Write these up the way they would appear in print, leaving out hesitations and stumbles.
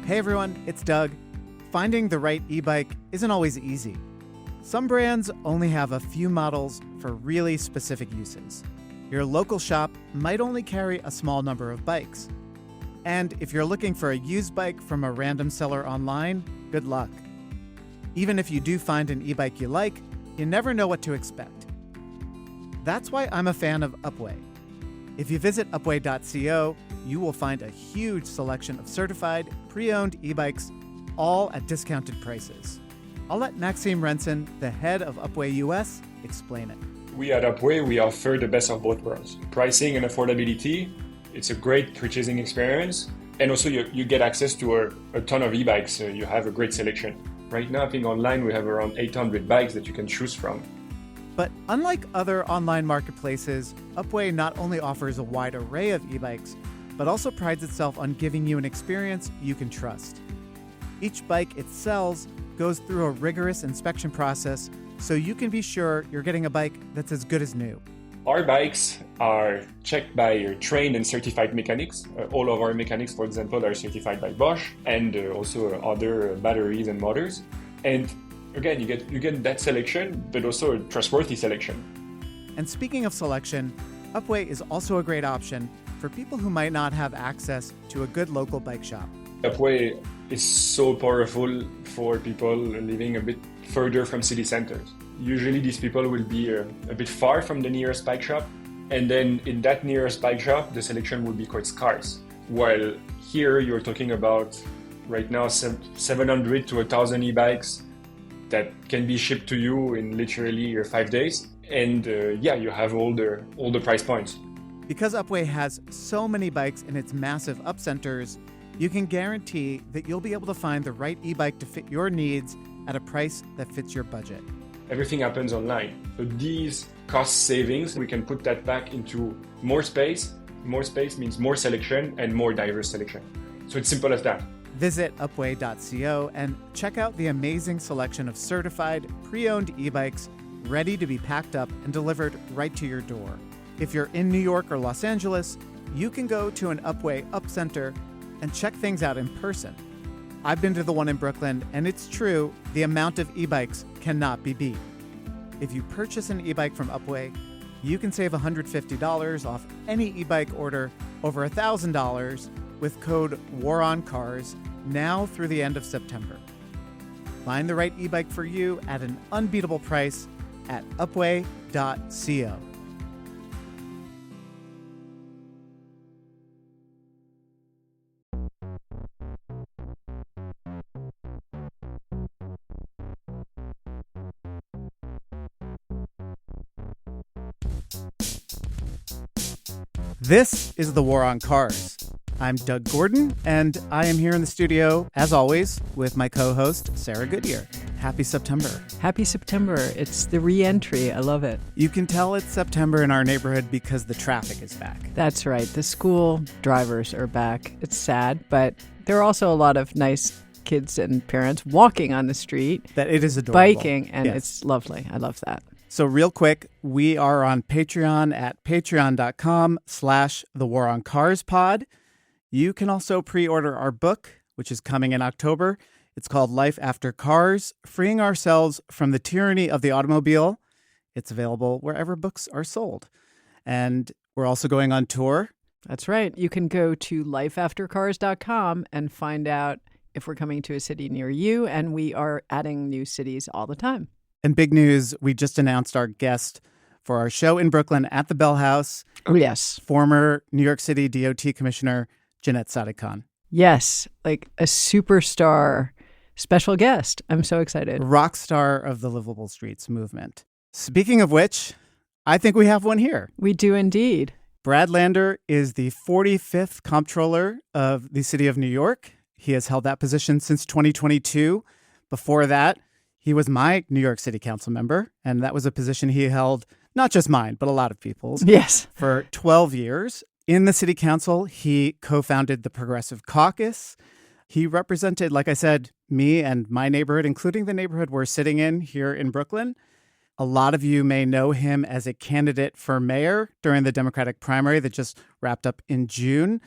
Hey everyone, it's Doug. Finding the right e-bike isn't always easy. Some brands only have a few models for really specific uses. Your local shop might only carry a small number of bikes. And if you're looking for a used bike from a random seller online, good luck. Even if you do find an e-bike you like, you never know what to expect. That's why I'm a fan of Upway. If you visit upway.co, you will find a huge selection of certified, pre-owned e-bikes, all at discounted prices. I'll let Maxime Renson, the head of Upway US, explain it. We at Upway, we offer the best of both worlds. Pricing and affordability, it's a great purchasing experience. And also you get access to a ton of e-bikes. You have a great selection. Right now, I think online we have around 800 bikes that you can choose from. But unlike other online marketplaces, Upway not only offers a wide array of e-bikes, but also prides itself on giving you an experience you can trust. Each bike it sells goes through a rigorous inspection process, so you can be sure you're getting a bike that's as good as new. Our bikes are checked by trained and certified mechanics. All of our mechanics, for example, are certified by Bosch and also other batteries and motors. And again, you get that selection, but also a trustworthy selection. And speaking of selection, Upway is also a great option for people who might not have access to a good local bike shop. Upway is so powerful for people living a bit further from city centers. Usually these people will be a bit far from the nearest bike shop, and then in that nearest bike shop, the selection will be quite scarce. While here you're talking about right now 700 to 1,000 e-bikes that can be shipped to you in literally 5 days. And you have all the price points. Because Upway has so many bikes in its massive upcenters, you can guarantee that you'll be able to find the right e-bike to fit your needs at a price that fits your budget. Everything happens online. So these cost savings, we can put that back into more space. More space means more selection and more diverse selection. So it's simple as that. Visit upway.co and check out the amazing selection of certified, pre-owned e-bikes ready to be packed up and delivered right to your door. If you're in New York or Los Angeles, you can go to an Upway Upcenter and check things out in person. I've been to the one in Brooklyn, and it's true, the amount of e-bikes cannot be beat. If you purchase an e-bike from Upway, you can save $150 off any e-bike order over $1,000 with code WARONCARS now through the end of September. Find the right e-bike for you at an unbeatable price at upway.co. This is The War on Cars. I'm Doug Gordon, and I am here in the studio, as always, with my co-host, Sarah Goodyear. Happy September. Happy September. It's the re-entry. I love it. You can tell it's September in our neighborhood because the traffic is back. That's right. The school drivers are back. It's sad, but there are also a lot of nice kids and parents walking on the street. That it is adorable. Biking, and Yes. It's lovely. I love that. So real quick, we are on Patreon at patreon.com/thewaroncarspod. You can also pre-order our book, which is coming in October. It's called Life After Cars, Freeing Ourselves from the Tyranny of the Automobile. It's available wherever books are sold. And we're also going on tour. That's right. You can go to lifeaftercars.com and find out if we're coming to a city near you, and we are adding new cities all the time. And big news, we just announced our guest for our show in Brooklyn at the Bell House. Oh, yes. Former New York City DOT Commissioner Jeanette Sadiq-Khan. Yes, like a superstar special guest. I'm so excited. Rock star of the Livable Streets movement. Speaking of which, I think we have one here. We do indeed. Brad Lander is the 45th comptroller of the city of New York. He has held that position since 2022. Before that, he was my New York City Council member, and that was a position he held, not just mine, but a lot of people's. Yes. For 12 years. In the city council, he co-founded the Progressive Caucus. He represented, like I said, me and my neighborhood, including the neighborhood we're sitting in here in Brooklyn. A lot of you may know him as a candidate for mayor during the Democratic primary that just wrapped up in June.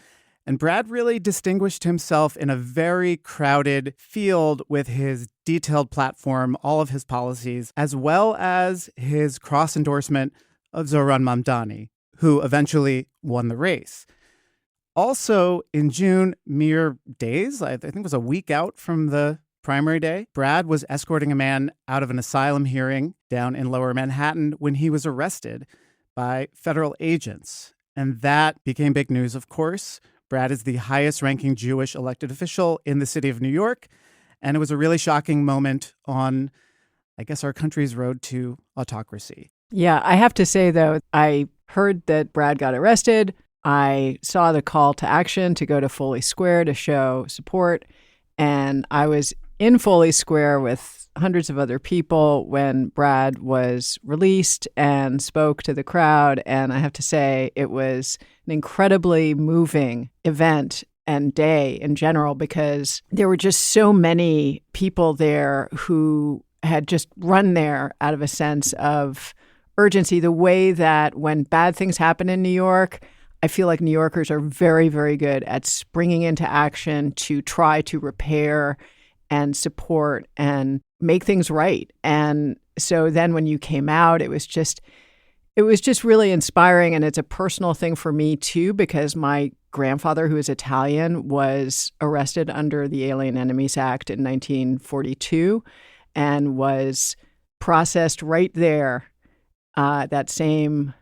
And Brad really distinguished himself in a very crowded field with his detailed platform, all of his policies, as well as his cross-endorsement of Zohran Mamdani, who eventually won the race. Also, in June, mere days, I think it was a week out from the primary day, Brad was escorting a man out of an asylum hearing down in Lower Manhattan when he was arrested by federal agents. And that became big news, of course. Brad is the highest-ranking Jewish elected official in the city of New York, and it was a really shocking moment on, I guess, our country's road to autocracy. Yeah, I have to say, though, I heard that Brad got arrested. I saw the call to action to go to Foley Square to show support, and I was in Foley Square with hundreds of other people when Brad was released and spoke to the crowd. And I have to say, it was an incredibly moving event and day in general, because there were just so many people there who had just run there out of a sense of urgency. The way that when bad things happen in New York, I feel like New Yorkers are very, very good at springing into action to try to repair and support and make things right. And so then when you came out, it was just really inspiring. And it's a personal thing for me, too, because my grandfather, who is Italian, was arrested under the Alien Enemies Act in 1942 and was processed right there, that same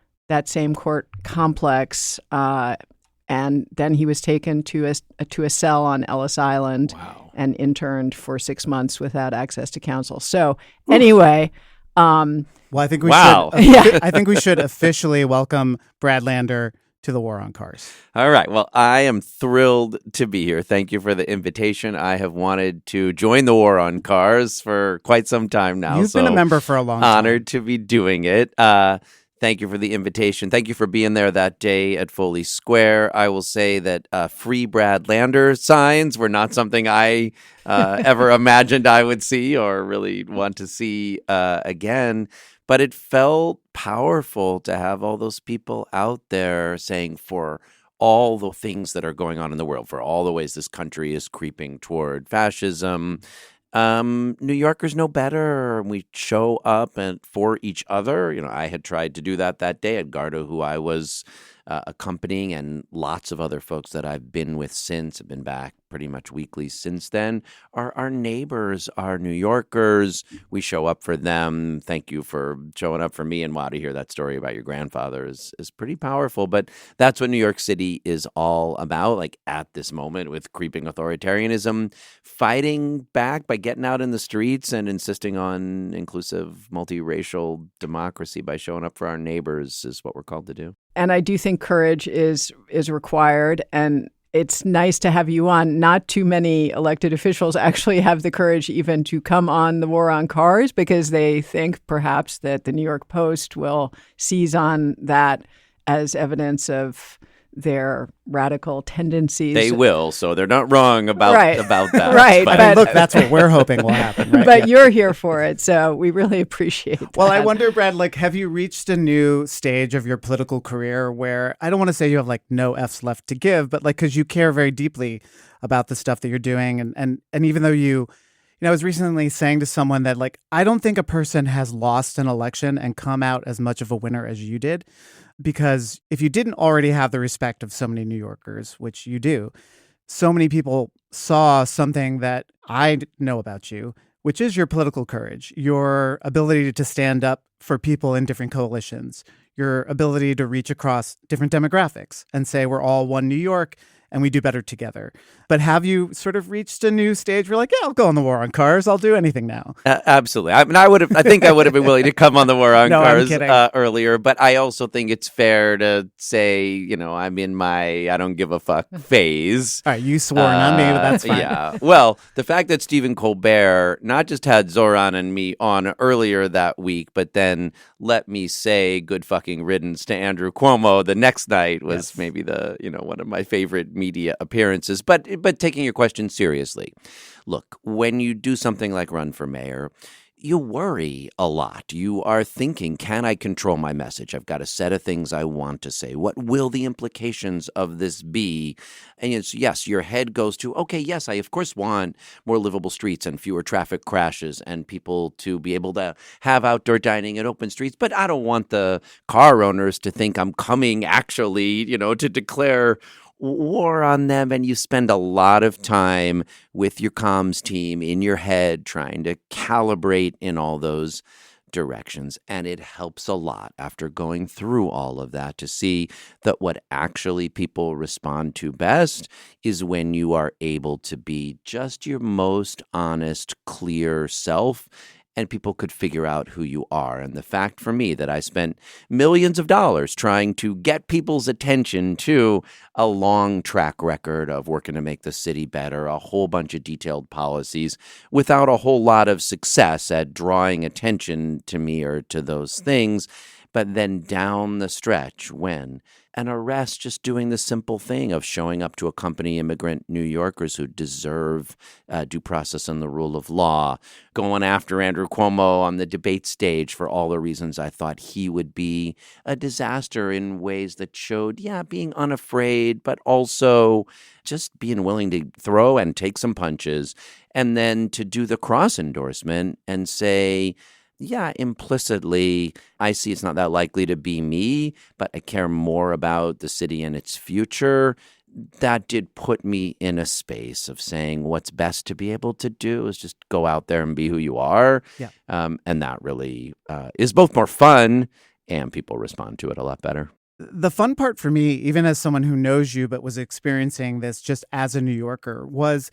court complex. And then he was taken to a cell on Ellis Island. Wow. And interned for 6 months without access to counsel. So anyway, well, I think we wow. should. I think we should officially welcome Brad Lander to the War on Cars. All right. Well, I am thrilled to be here. Thank you for the invitation. I have wanted to join the War on Cars for quite some time now. You've been a member for a long time. Honored to be doing it. Thank you for the invitation. Thank you for being there that day at Foley Square. I will say that free Brad Lander signs were not something I ever imagined I would see or really want to see again. But it felt powerful to have all those people out there saying, for all the things that are going on in the world, for all the ways this country is creeping toward fascism, New Yorkers know better. We show up for each other. You know, I had tried to do that day. Edgardo, who I was accompanying, and lots of other folks that I've been with since, have been back pretty much weekly since then, are our neighbors, are New Yorkers. We show up for them. Thank you for showing up for me. And wow, to hear that story about your grandfather is pretty powerful. But that's what New York City is all about, like at this moment with creeping authoritarianism, fighting back by getting out in the streets and insisting on inclusive, multiracial democracy by showing up for our neighbors is what we're called to do. And I do think courage is required. And it's nice to have you on. Not too many elected officials actually have the courage even to come on the War on Cars, because they think perhaps that the New York Post will seize on that as evidence of their radical tendencies. They will, so they're not wrong about that. Right. But look, that's what we're hoping will happen, right? But you're here for it, so we really appreciate that. Well, I wonder, Brad, have you reached a new stage of your political career where, I don't want to say you have no F's left to give, but because you care very deeply about the stuff that you're doing, and even though I was recently saying to someone that I don't think a person has lost an election and come out as much of a winner as you did. Because if you didn't already have the respect of so many New Yorkers, which you do, so many people saw something that I know about you, which is your political courage, your ability to stand up for people in different coalitions, your ability to reach across different demographics and say we're all one New York and we do better together. But have you sort of reached a new stage where yeah, I'll go on the War on Cars. I'll do anything now. Absolutely. I mean, I think I would have been willing to come on the War on Cars earlier. But I also think it's fair to say, I'm in my I don't give a fuck phase. All right, you swore on me, but that's fine. Yeah. Well, the fact that Stephen Colbert not just had Zohran and me on earlier that week, but then let me say good fucking riddance to Andrew Cuomo the next night was maybe the one of my favorite media appearances. But taking your question seriously, look, when you do something like run for mayor, you worry a lot. You are thinking, can I control my message? I've got a set of things I want to say. What will the implications of this be? And it's, yes, your head goes to, okay, yes, I of course want more livable streets and fewer traffic crashes and people to be able to have outdoor dining and open streets. But I don't want the car owners to think I'm coming actually, to declare war on them. And you spend a lot of time with your comms team in your head trying to calibrate in all those directions. And it helps a lot after going through all of that to see that what actually people respond to best is when you are able to be just your most honest, clear self, and people could figure out who you are. And the fact for me that I spent millions of dollars trying to get people's attention to a long track record of working to make the city better, a whole bunch of detailed policies, without a whole lot of success at drawing attention to me or to those things. But then down the stretch, when an arrest just doing the simple thing of showing up to accompany immigrant New Yorkers who deserve due process and the rule of law, going after Andrew Cuomo on the debate stage for all the reasons I thought he would be a disaster in ways that showed, being unafraid, but also just being willing to throw and take some punches, and then to do the cross-endorsement and say, implicitly, I see it's not that likely to be me, but I care more about the city and its future. That did put me in a space of saying what's best to be able to do is just go out there and be who you are. Yeah. And that really is both more fun and people respond to it a lot better. The fun part for me, even as someone who knows you but was experiencing this just as a New Yorker, was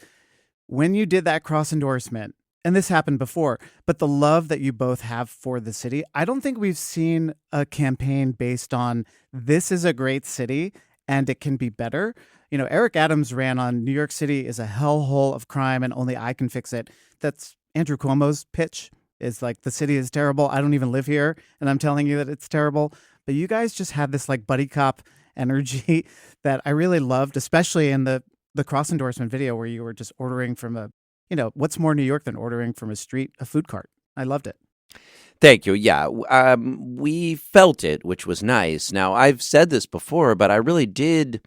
when you did that cross-endorsement. And this happened before, but the love that you both have for the city, I don't think we've seen a campaign based on this is a great city and it can be better. Eric Adams ran on New York City is a hellhole of crime and only I can fix it. That's Andrew Cuomo's pitch, is like the city is terrible. I don't even live here and I'm telling you that it's terrible. But you guys just had this like buddy cop energy that I really loved, especially in the cross-endorsement video where you were just ordering from what's more New York than ordering from a food cart? I loved it. Thank you. Yeah, we felt it, which was nice. Now, I've said this before, but I really did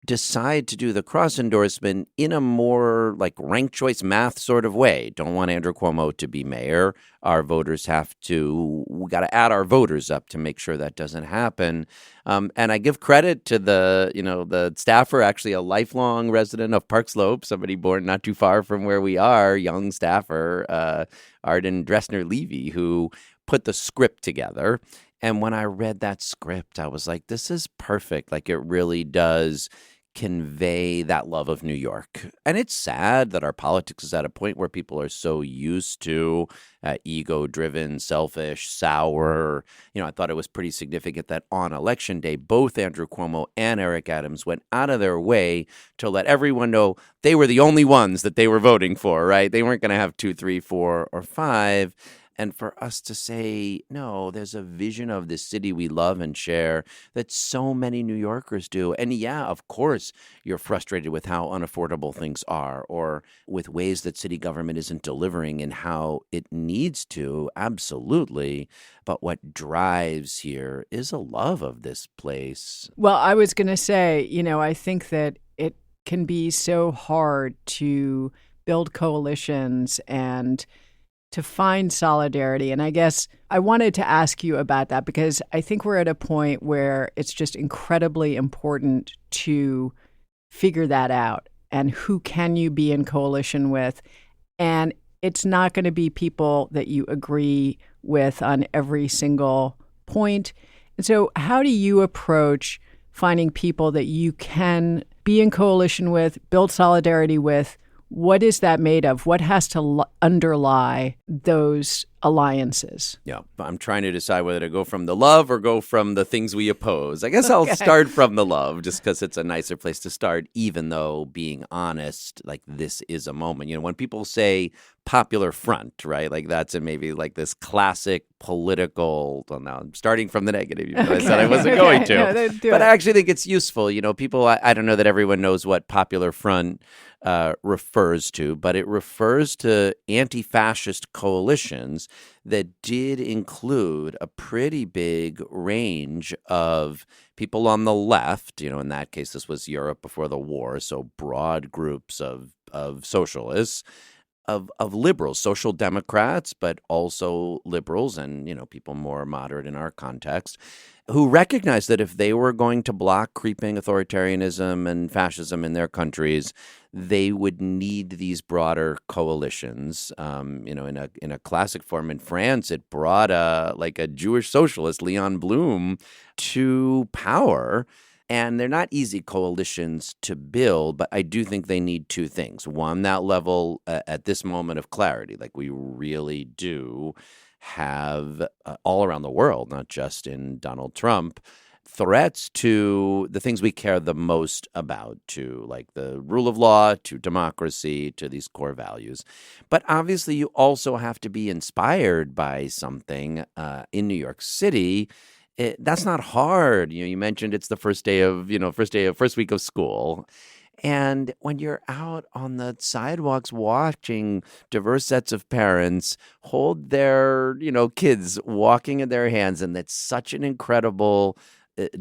decide to do the cross-endorsement in a more like ranked choice math sort of way. Don't want Andrew Cuomo to be mayor. Our voters we got to add our voters up to make sure that doesn't happen. And I give credit to the staffer, actually a lifelong resident of Park Slope, somebody born not too far from where we are, young staffer, Arden Dressner-Levy, who put the script together. And when I read that script, I was like, this is perfect. Like, it really does convey that love of New York. And it's sad that our politics is at a point where people are so used to ego-driven, selfish, sour. I thought it was pretty significant that on Election Day, both Andrew Cuomo and Eric Adams went out of their way to let everyone know they were the only ones that they were voting for, right? They weren't going to have 2, 3, 4, or 5. And for us to say, no, there's a vision of this city we love and share that so many New Yorkers do. And of course, you're frustrated with how unaffordable things are or with ways that city government isn't delivering and how it needs to. Absolutely. But what drives here is a love of this place. Well, I was going to say, I think that it can be so hard to build coalitions and to find solidarity. And I guess I wanted to ask you about that because I think we're at a point where it's just incredibly important to figure that out. And who can you be in coalition with? And it's not going to be people that you agree with on every single point. And so how do you approach finding people that you can be in coalition with, build solidarity with? What is that made of? What has to underlie those alliances. Yeah, I'm trying to decide whether to go from the love or go from the things we oppose. I guess I'll start from the love just because it's a nicer place to start, even though, being honest, like, this is a moment. You know, when people say popular front, right, like that's maybe like this classic political, well, now I'm starting from the negative, even though I said I wasn't going to. No, but I actually think it's useful. You know, people, I don't know that everyone knows what popular front refers to, but it refers to anti-fascist coalitions that did include a pretty big range of people on the left. You know, in that case, this was Europe before the war, so broad groups of socialists, of liberals, social democrats, but also liberals and, you know, people more moderate in our context, who recognized that if they were going to block creeping authoritarianism and fascism in their countries, they would need these broader coalitions. You know, in a classic form in France, it brought a Jewish socialist, Leon Blum, to power. And they're not easy coalitions to build, but I do think they need two things. One, that level at this moment of clarity, like we really do have all around the world, not just in Donald Trump, threats to the things we care the most about, to like the rule of law, to democracy, to these core values. But obviously, you also have to be inspired by something in New York City. That's not hard. You know, you mentioned it's the first week of school. And when you're out on the sidewalks watching diverse sets of parents hold their, kids walking in their hands, and that's such an incredible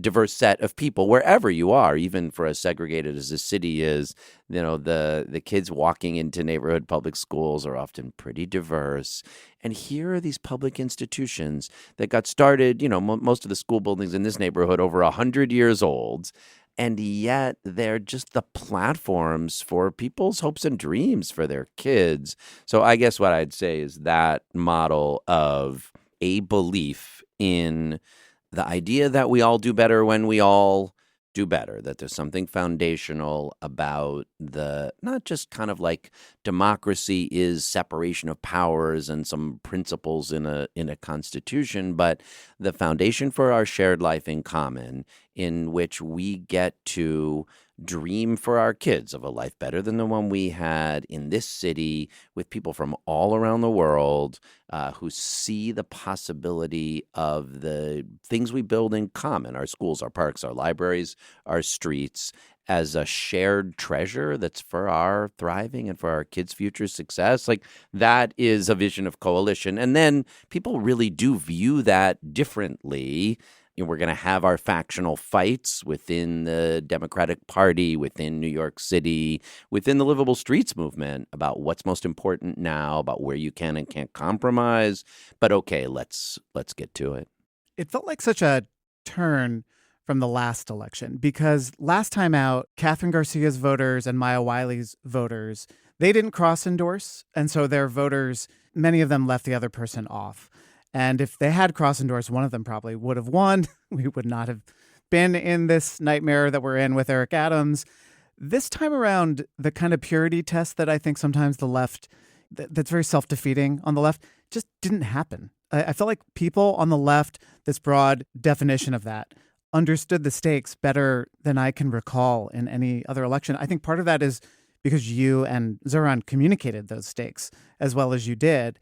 diverse set of people wherever you are, even for as segregated as the city is. The kids walking into neighborhood public schools are often pretty diverse. And here are these public institutions that got started, most of the school buildings in this neighborhood over 100 years old. And yet they're just the platforms for people's hopes and dreams for their kids. So I guess what I'd say is that model of a belief in the idea that we all do better when we all do better, that there's something foundational about the, not just kind of like democracy is separation of powers and some principles in a constitution, but the foundation for our shared life in common, in which we get to dream for our kids of a life better than the one we had in this city, with people from all around the world who see the possibility of the things we build in common, our schools, our parks, our libraries, our streets, as a shared treasure that's for our thriving and for our kids' future success. Like, that is a vision of coalition. And then people really do view that differently. We're going to have our factional fights within the Democratic Party, within New York City, within the Livable Streets movement about what's most important now, about where you can and can't compromise. But okay, let's get to it. It felt like such a turn from the last election, because last time out, Catherine Garcia's voters and Maya Wiley's voters, they didn't cross-endorse. And so their voters, many of them left the other person off. And if they had cross-endorsed, one of them probably would have won. We would not have been in this nightmare that we're in with Eric Adams. This time around, the kind of purity test that I think sometimes the left, that's very self-defeating on the left, just didn't happen. I felt like people on the left, this broad definition of that, understood the stakes better than I can recall in any other election. I think part of that is because you and Zohran communicated those stakes as well as you did.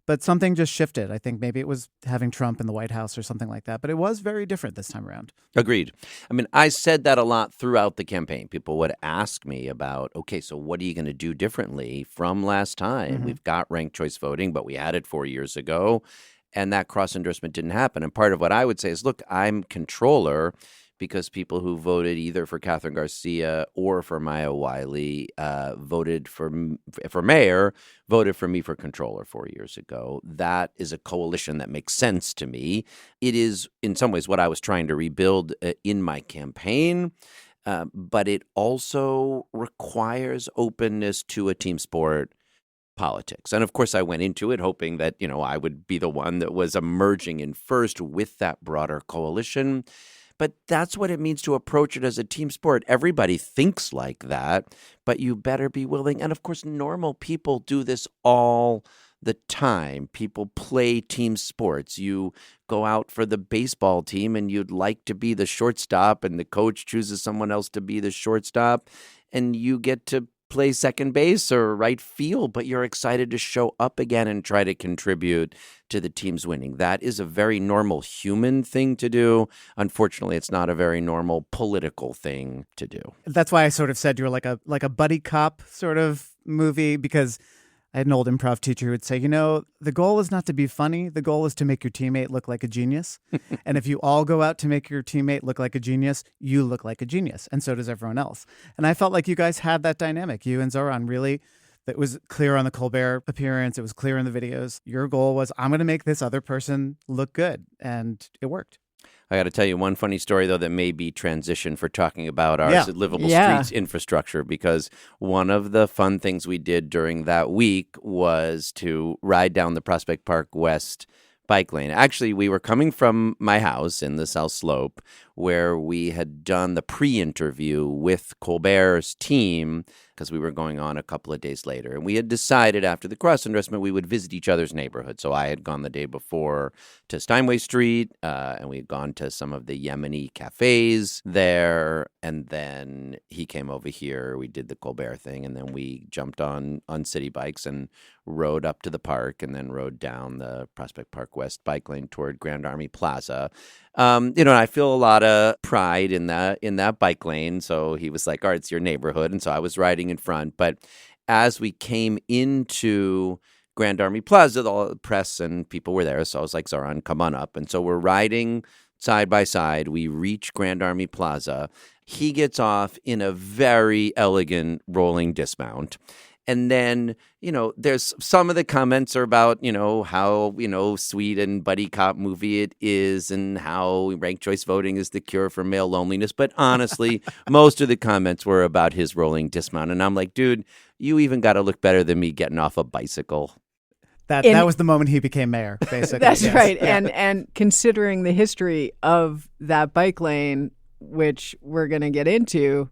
But something just shifted. I think maybe it was having Trump in the White House or something like that. But it was very different this time around. Agreed. I mean, I said that a lot throughout the campaign. People would ask me about, okay, so what are you going to do differently from last time? Mm-hmm. We've got ranked choice voting, but we had it 4 years ago, and that cross-endorsement didn't happen. And part of what I would say is, look, I'm controller because people who voted either for Catherine Garcia or for Maya Wiley voted for mayor, voted for me for controller 4 years ago. That is a coalition that makes sense to me. It is, in some ways, what I was trying to rebuild in my campaign, but it also requires openness to a team sport politics. And of course, I went into it hoping that, I would be the one that was emerging in first with that broader coalition. But that's what it means to approach it as a team sport. Everybody thinks like that, but you better be willing. And of course, normal people do this all the time. People play team sports. You go out for the baseball team and you'd like to be the shortstop, and the coach chooses someone else to be the shortstop, and you get to play second base or right field, but you're excited to show up again and try to contribute to the team's winning. That is a very normal human thing to do. Unfortunately, it's not a very normal political thing to do. That's why I sort of said you were like a buddy cop sort of movie, because I had an old improv teacher who would say, the goal is not to be funny. The goal is to make your teammate look like a genius. And if you all go out to make your teammate look like a genius, you look like a genius. And so does everyone else. And I felt like you guys had that dynamic. You and Zohran really, that was clear on the Colbert appearance. It was clear in the videos. Your goal was, I'm going to make this other person look good. And it worked. I got to tell you one funny story, though, that may be transition for talking about our livable streets infrastructure, because one of the fun things we did during that week was to ride down the Prospect Park West bike lane. Actually, we were coming from my house in the South Slope, where we had done the pre-interview with Colbert's team, because we were going on a couple of days later. And we had decided after the cross-endorsement we would visit each other's neighborhood. So I had gone the day before to Steinway Street, and we had gone to some of the Yemeni cafes there. And then he came over here. We did the Colbert thing, and then we jumped on city bikes and rode up to the park, and then rode down the Prospect Park West bike lane toward Grand Army Plaza. And I feel a lot of pride in that bike lane. So he was like, all right, it's your neighborhood. And so I was riding in front. But as we came into Grand Army Plaza, the press and people were there. So I was like, Zohran, come on up. And so we're riding side by side. We reach Grand Army Plaza. He gets off in a very elegant rolling dismount. And then, there's some of the comments are about, how, sweet and buddy cop movie it is, and how ranked choice voting is the cure for male loneliness. But honestly, most of the comments were about his rolling dismount. And I'm like, dude, you even got to look better than me getting off a bicycle. That was the moment he became mayor, basically. That's right. Yeah. And considering the history of that bike lane, which we're going to get into,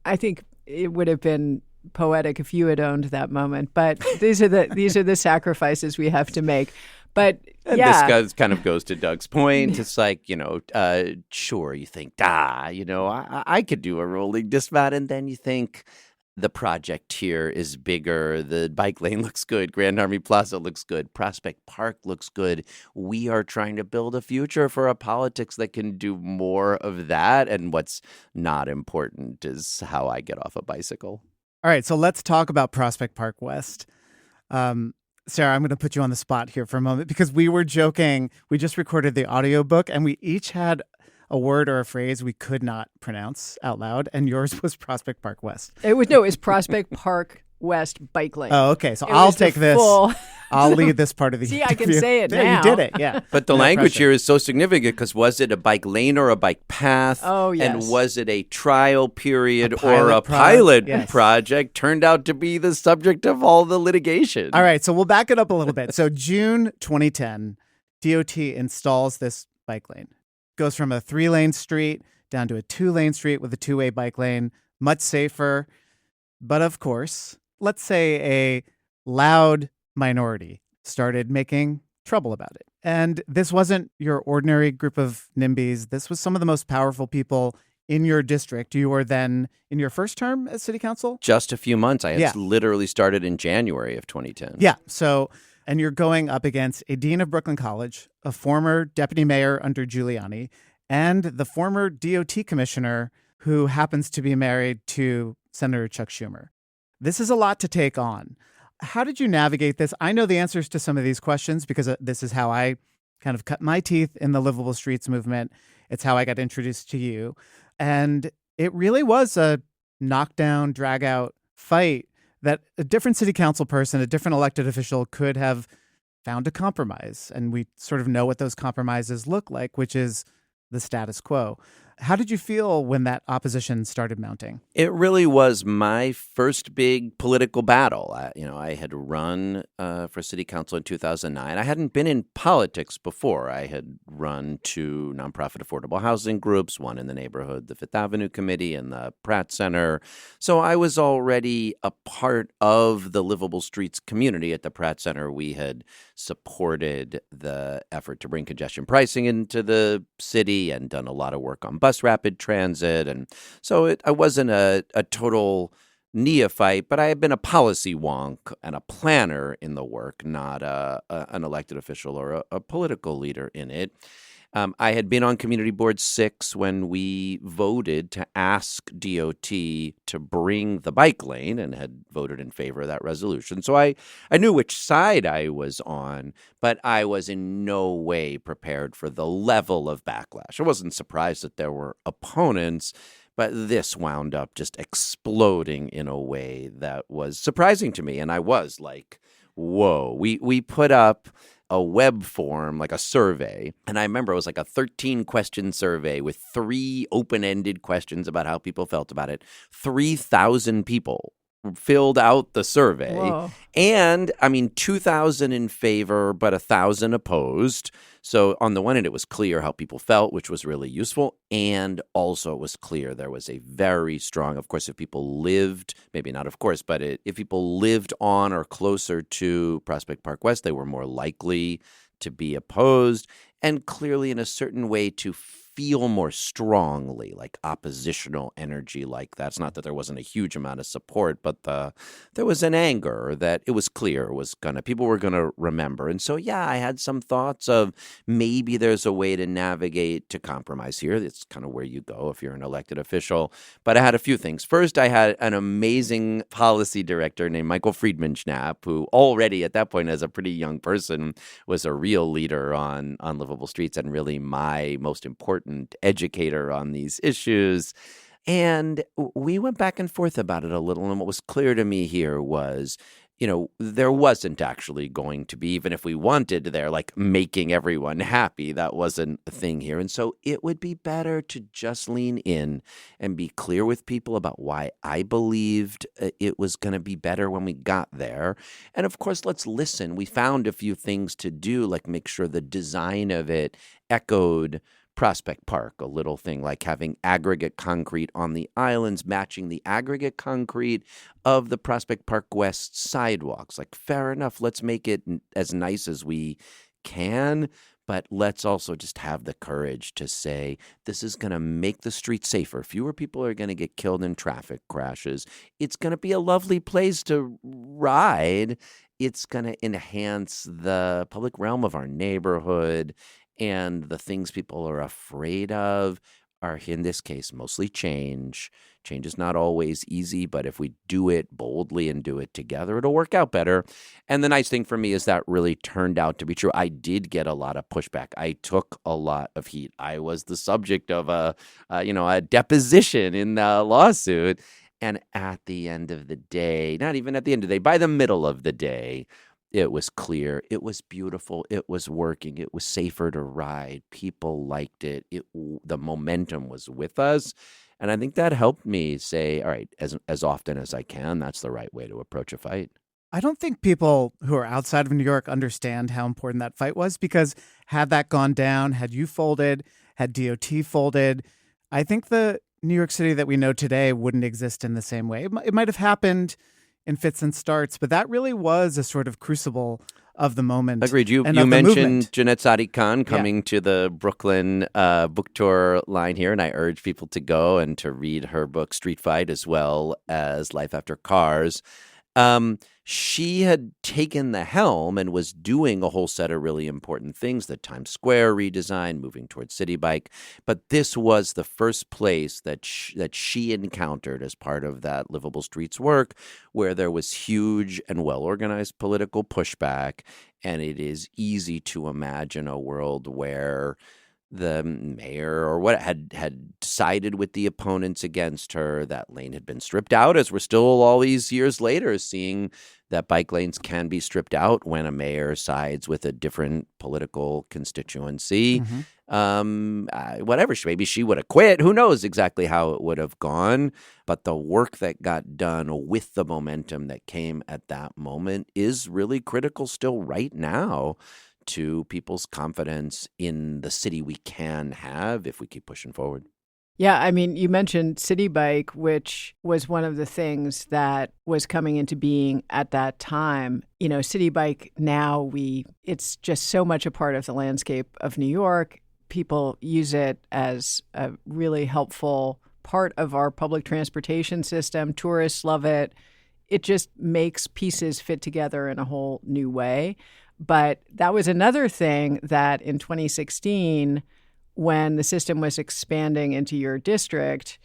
I think it would have been poetic if you had owned that moment. But these are the sacrifices we have to make. But this kind of goes to Doug's point. It's like, sure, you think, I could do a rolling dismount, and then you think the project here is bigger. The bike lane looks good. Grand Army Plaza looks good. Prospect Park looks good. We are trying to build a future for a politics that can do more of that. And what's not important is how I get off a bicycle. All right, so let's talk about Prospect Park West. Sarah, I'm going to put you on the spot here for a moment, because we were joking. We just recorded the audiobook, and we each had a word or a phrase we could not pronounce out loud, and yours was Prospect Park West. It was Prospect Park West bike lane. Oh, okay. So I'll take this. I'll lead this part of the See, I can say it now. Yeah, you did it, yeah. But the language here is so significant, because was it a bike lane or a bike path? Oh, yes. And was it a trial period or a pilot project? Turned out to be the subject of all the litigation. All right, so we'll back it up a little bit. So June 2010, DOT installs this bike lane. Goes from a 3-lane street down to a 2-lane street with a 2-way bike lane. Much safer. But of course, let's say a loud minority started making trouble about it. And this wasn't your ordinary group of NIMBYs. This was some of the most powerful people in your district. You were then in your first term as city council? Just a few months. I had literally started in January of 2010. Yeah. So, and you're going up against a dean of Brooklyn College, a former deputy mayor under Giuliani, and the former DOT commissioner who happens to be married to Senator Chuck Schumer. This is a lot to take on. How did you navigate this? I know the answers to some of these questions, because this is how I kind of cut my teeth in the livable streets movement. It's how I got introduced to you. And it really was a knockdown, drag out fight that a different city council person, a different elected official could have found a compromise. And we sort of know what those compromises look like, which is the status quo. How did you feel when that opposition started mounting? It really was my first big political battle. I had run for city council in 2009. I hadn't been in politics before. I had run two nonprofit affordable housing groups, one in the neighborhood, the Fifth Avenue Committee and the Pratt Center. So I was already a part of the Livable Streets community at the Pratt Center. We had supported the effort to bring congestion pricing into the city and done a lot of work on bus rapid transit. And so I wasn't a total neophyte, but I had been a policy wonk and a planner in the work, not an elected official or a political leader in it. I had been on Community Board 6 when we voted to ask DOT to bring the bike lane and had voted in favor of that resolution. So I knew which side I was on, but I was in no way prepared for the level of backlash. I wasn't surprised that there were opponents, but this wound up just exploding in a way that was surprising to me. And I was like, whoa. We put up a web form, like a survey. And I remember it was like a 13-question survey with 3 open-ended questions about how people felt about it. 3,000 people filled out the survey. Whoa. And, 2,000 in favor, but 1,000 opposed. So on the one hand, it was clear how people felt, which was really useful. And also it was clear there was a very strong, of course, if people lived, maybe not of course, but if people lived on or closer to Prospect Park West, they were more likely to be opposed. And clearly in a certain way to feel more strongly, like oppositional energy like that. It's not that there wasn't a huge amount of support, but there was an anger that it was clear people were going to remember. And so, yeah, I had some thoughts of maybe there's a way to navigate to compromise here. It's kind of where you go if you're an elected official. But I had a few things. First, I had an amazing policy director named Michael Friedman-Schnapp, who already at that point as a pretty young person was a real leader on Livable Streets and really my most important educator on these issues. And we went back and forth about it a little. And what was clear to me here was, there wasn't actually going to be, even if we wanted there, like making everyone happy, that wasn't a thing here. And so it would be better to just lean in and be clear with people about why I believed it was going to be better when we got there. And of course, let's listen. We found a few things to do, like make sure the design of it echoed Prospect Park, a little thing like having aggregate concrete on the islands, matching the aggregate concrete of the Prospect Park West sidewalks. Like, fair enough, let's make it as nice as we can, but let's also just have the courage to say this is going to make the street safer. Fewer people are going to get killed in traffic crashes. It's going to be a lovely place to ride. It's going to enhance the public realm of our neighborhood. And the things people are afraid of are, in this case, mostly change. Change is not always easy, but if we do it boldly and do it together, it'll work out better. And the nice thing for me is that really turned out to be true. I did get a lot of pushback. I took a lot of heat. I was the subject of a deposition in the lawsuit. And at the end of the day, not even at the end of the day, by the middle of the day, it was clear. It was beautiful. It was working. It was safer to ride. People liked it. The momentum was with us. And I think that helped me say, all right, as often as I can, that's the right way to approach a fight. I don't think people who are outside of New York understand how important that fight was, because had that gone down, had you folded, had DOT folded, I think the New York City that we know today wouldn't exist in the same way. It might have happened in fits and starts, but that really was a sort of crucible of the moment. Agreed. You mentioned Jeanette Sadiq Khan coming to the Brooklyn book tour line here, and I urge people to go and to read her book Street Fight as well as Life After Cars. She had taken the helm and was doing a whole set of really important things, the Times Square redesign, moving towards City Bike. But this was the first place that she encountered as part of that Livable Streets work where there was huge and well-organized political pushback. And it is easy to imagine a world where the mayor or what had sided with the opponents against her. That lane had been stripped out, as we're still all these years later seeing that bike lanes can be stripped out when a mayor sides with a different political constituency. Whatever, maybe she would have quit. Who knows exactly how it would have gone. But the work that got done with the momentum that came at that moment is really critical still right now to people's confidence in the city we can have if we keep pushing forward. Yeah, I mean, you mentioned City Bike, which was one of the things that was coming into being at that time. You know, City Bike now, it's just so much a part of the landscape of New York. People use it as a really helpful part of our public transportation system. Tourists love it. It just makes pieces fit together in a whole new way. But that was another thing that in 2016, when the system was expanding into your district,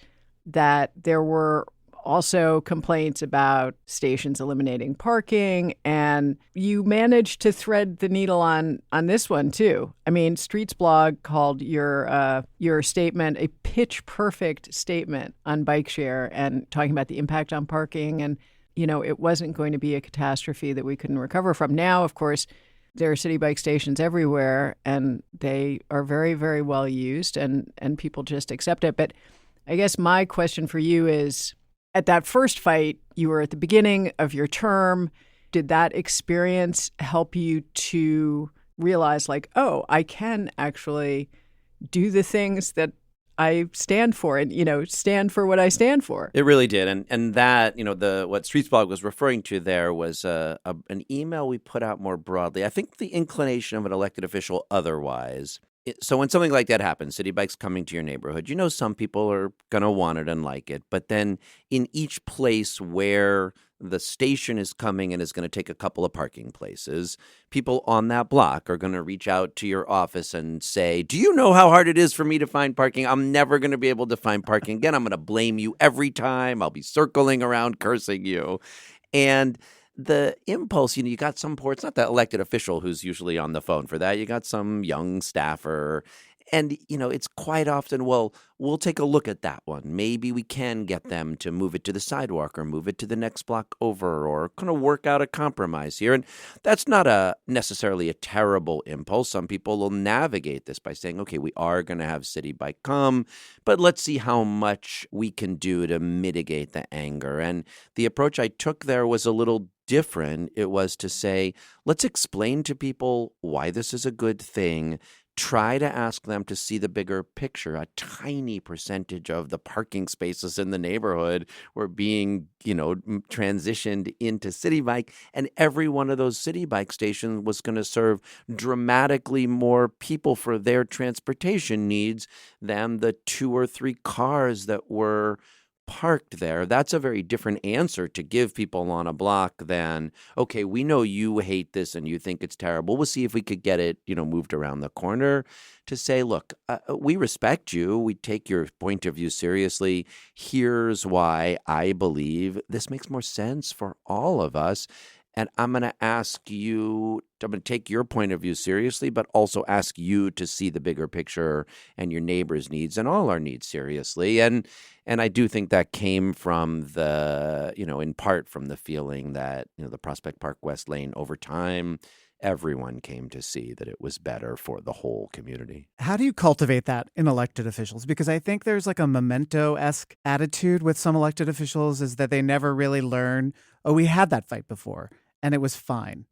that there were also complaints about stations eliminating parking, and you managed to thread the needle on this one too. I mean, Streets blog called your statement a pitch perfect statement on bike share, and talking about the impact on parking, and you know, it wasn't going to be a catastrophe that we couldn't recover from. Now, of course, there are city bike stations everywhere, and they are very, very well used, and people just accept it. But I guess my question for you is, at that first fight, you were at the beginning of your term. Did that experience help you to realize, like, oh, I can actually do the things that I stand for, and, you know, stand for what I stand for? It really did. And that, you know, what Streets blog was referring to there was an email we put out more broadly. I think the inclination of an elected official otherwise. So when something like that happens, City Bike's coming to your neighborhood, you know, some people are going to want it and like it. But then in each place where the station is coming and is going to take a couple of parking places, people on that block are going to reach out to your office and say, do you know how hard it is for me to find parking? I'm never going to be able to find parking again. I'm going to blame you every time. I'll be circling around cursing you. And the impulse, you know, you got some poor, it's not the elected official who's usually on the phone for that. You got some young staffer. And, you know, it's quite often, well, we'll take a look at that one. Maybe we can get them to move it to the sidewalk or move it to the next block over, or kind of work out a compromise here. And that's not necessarily a terrible impulse. Some people will navigate this by saying, okay, we are going to have City Bike come, but let's see how much we can do to mitigate the anger. And the approach I took there was a little different. It was to say, let's explain to people why this is a good thing. Try to ask them to see the bigger picture. A tiny percentage of the parking spaces in the neighborhood were being, you know, transitioned into City Bike, and every one of those City Bike stations was going to serve dramatically more people for their transportation needs than the 2 or 3 cars that were parked there. That's a very different answer to give people on a block than, okay, we know you hate this and you think it's terrible. We'll see if we could get it, you know, moved around the corner. To say, look, we respect you. We take your point of view seriously. Here's why I believe this makes more sense for all of us. And I'm going to ask you, I'm going to take your point of view seriously, but also ask you to see the bigger picture and your neighbor's needs and all our needs seriously. And I do think that came from the, you know, in part from the feeling that, you know, the Prospect Park West Lane over time, everyone came to see that it was better for the whole community. How do you cultivate that in elected officials? Because I think there's like a memento-esque attitude with some elected officials, is that they never really learn, oh, we had that fight before and it was fine.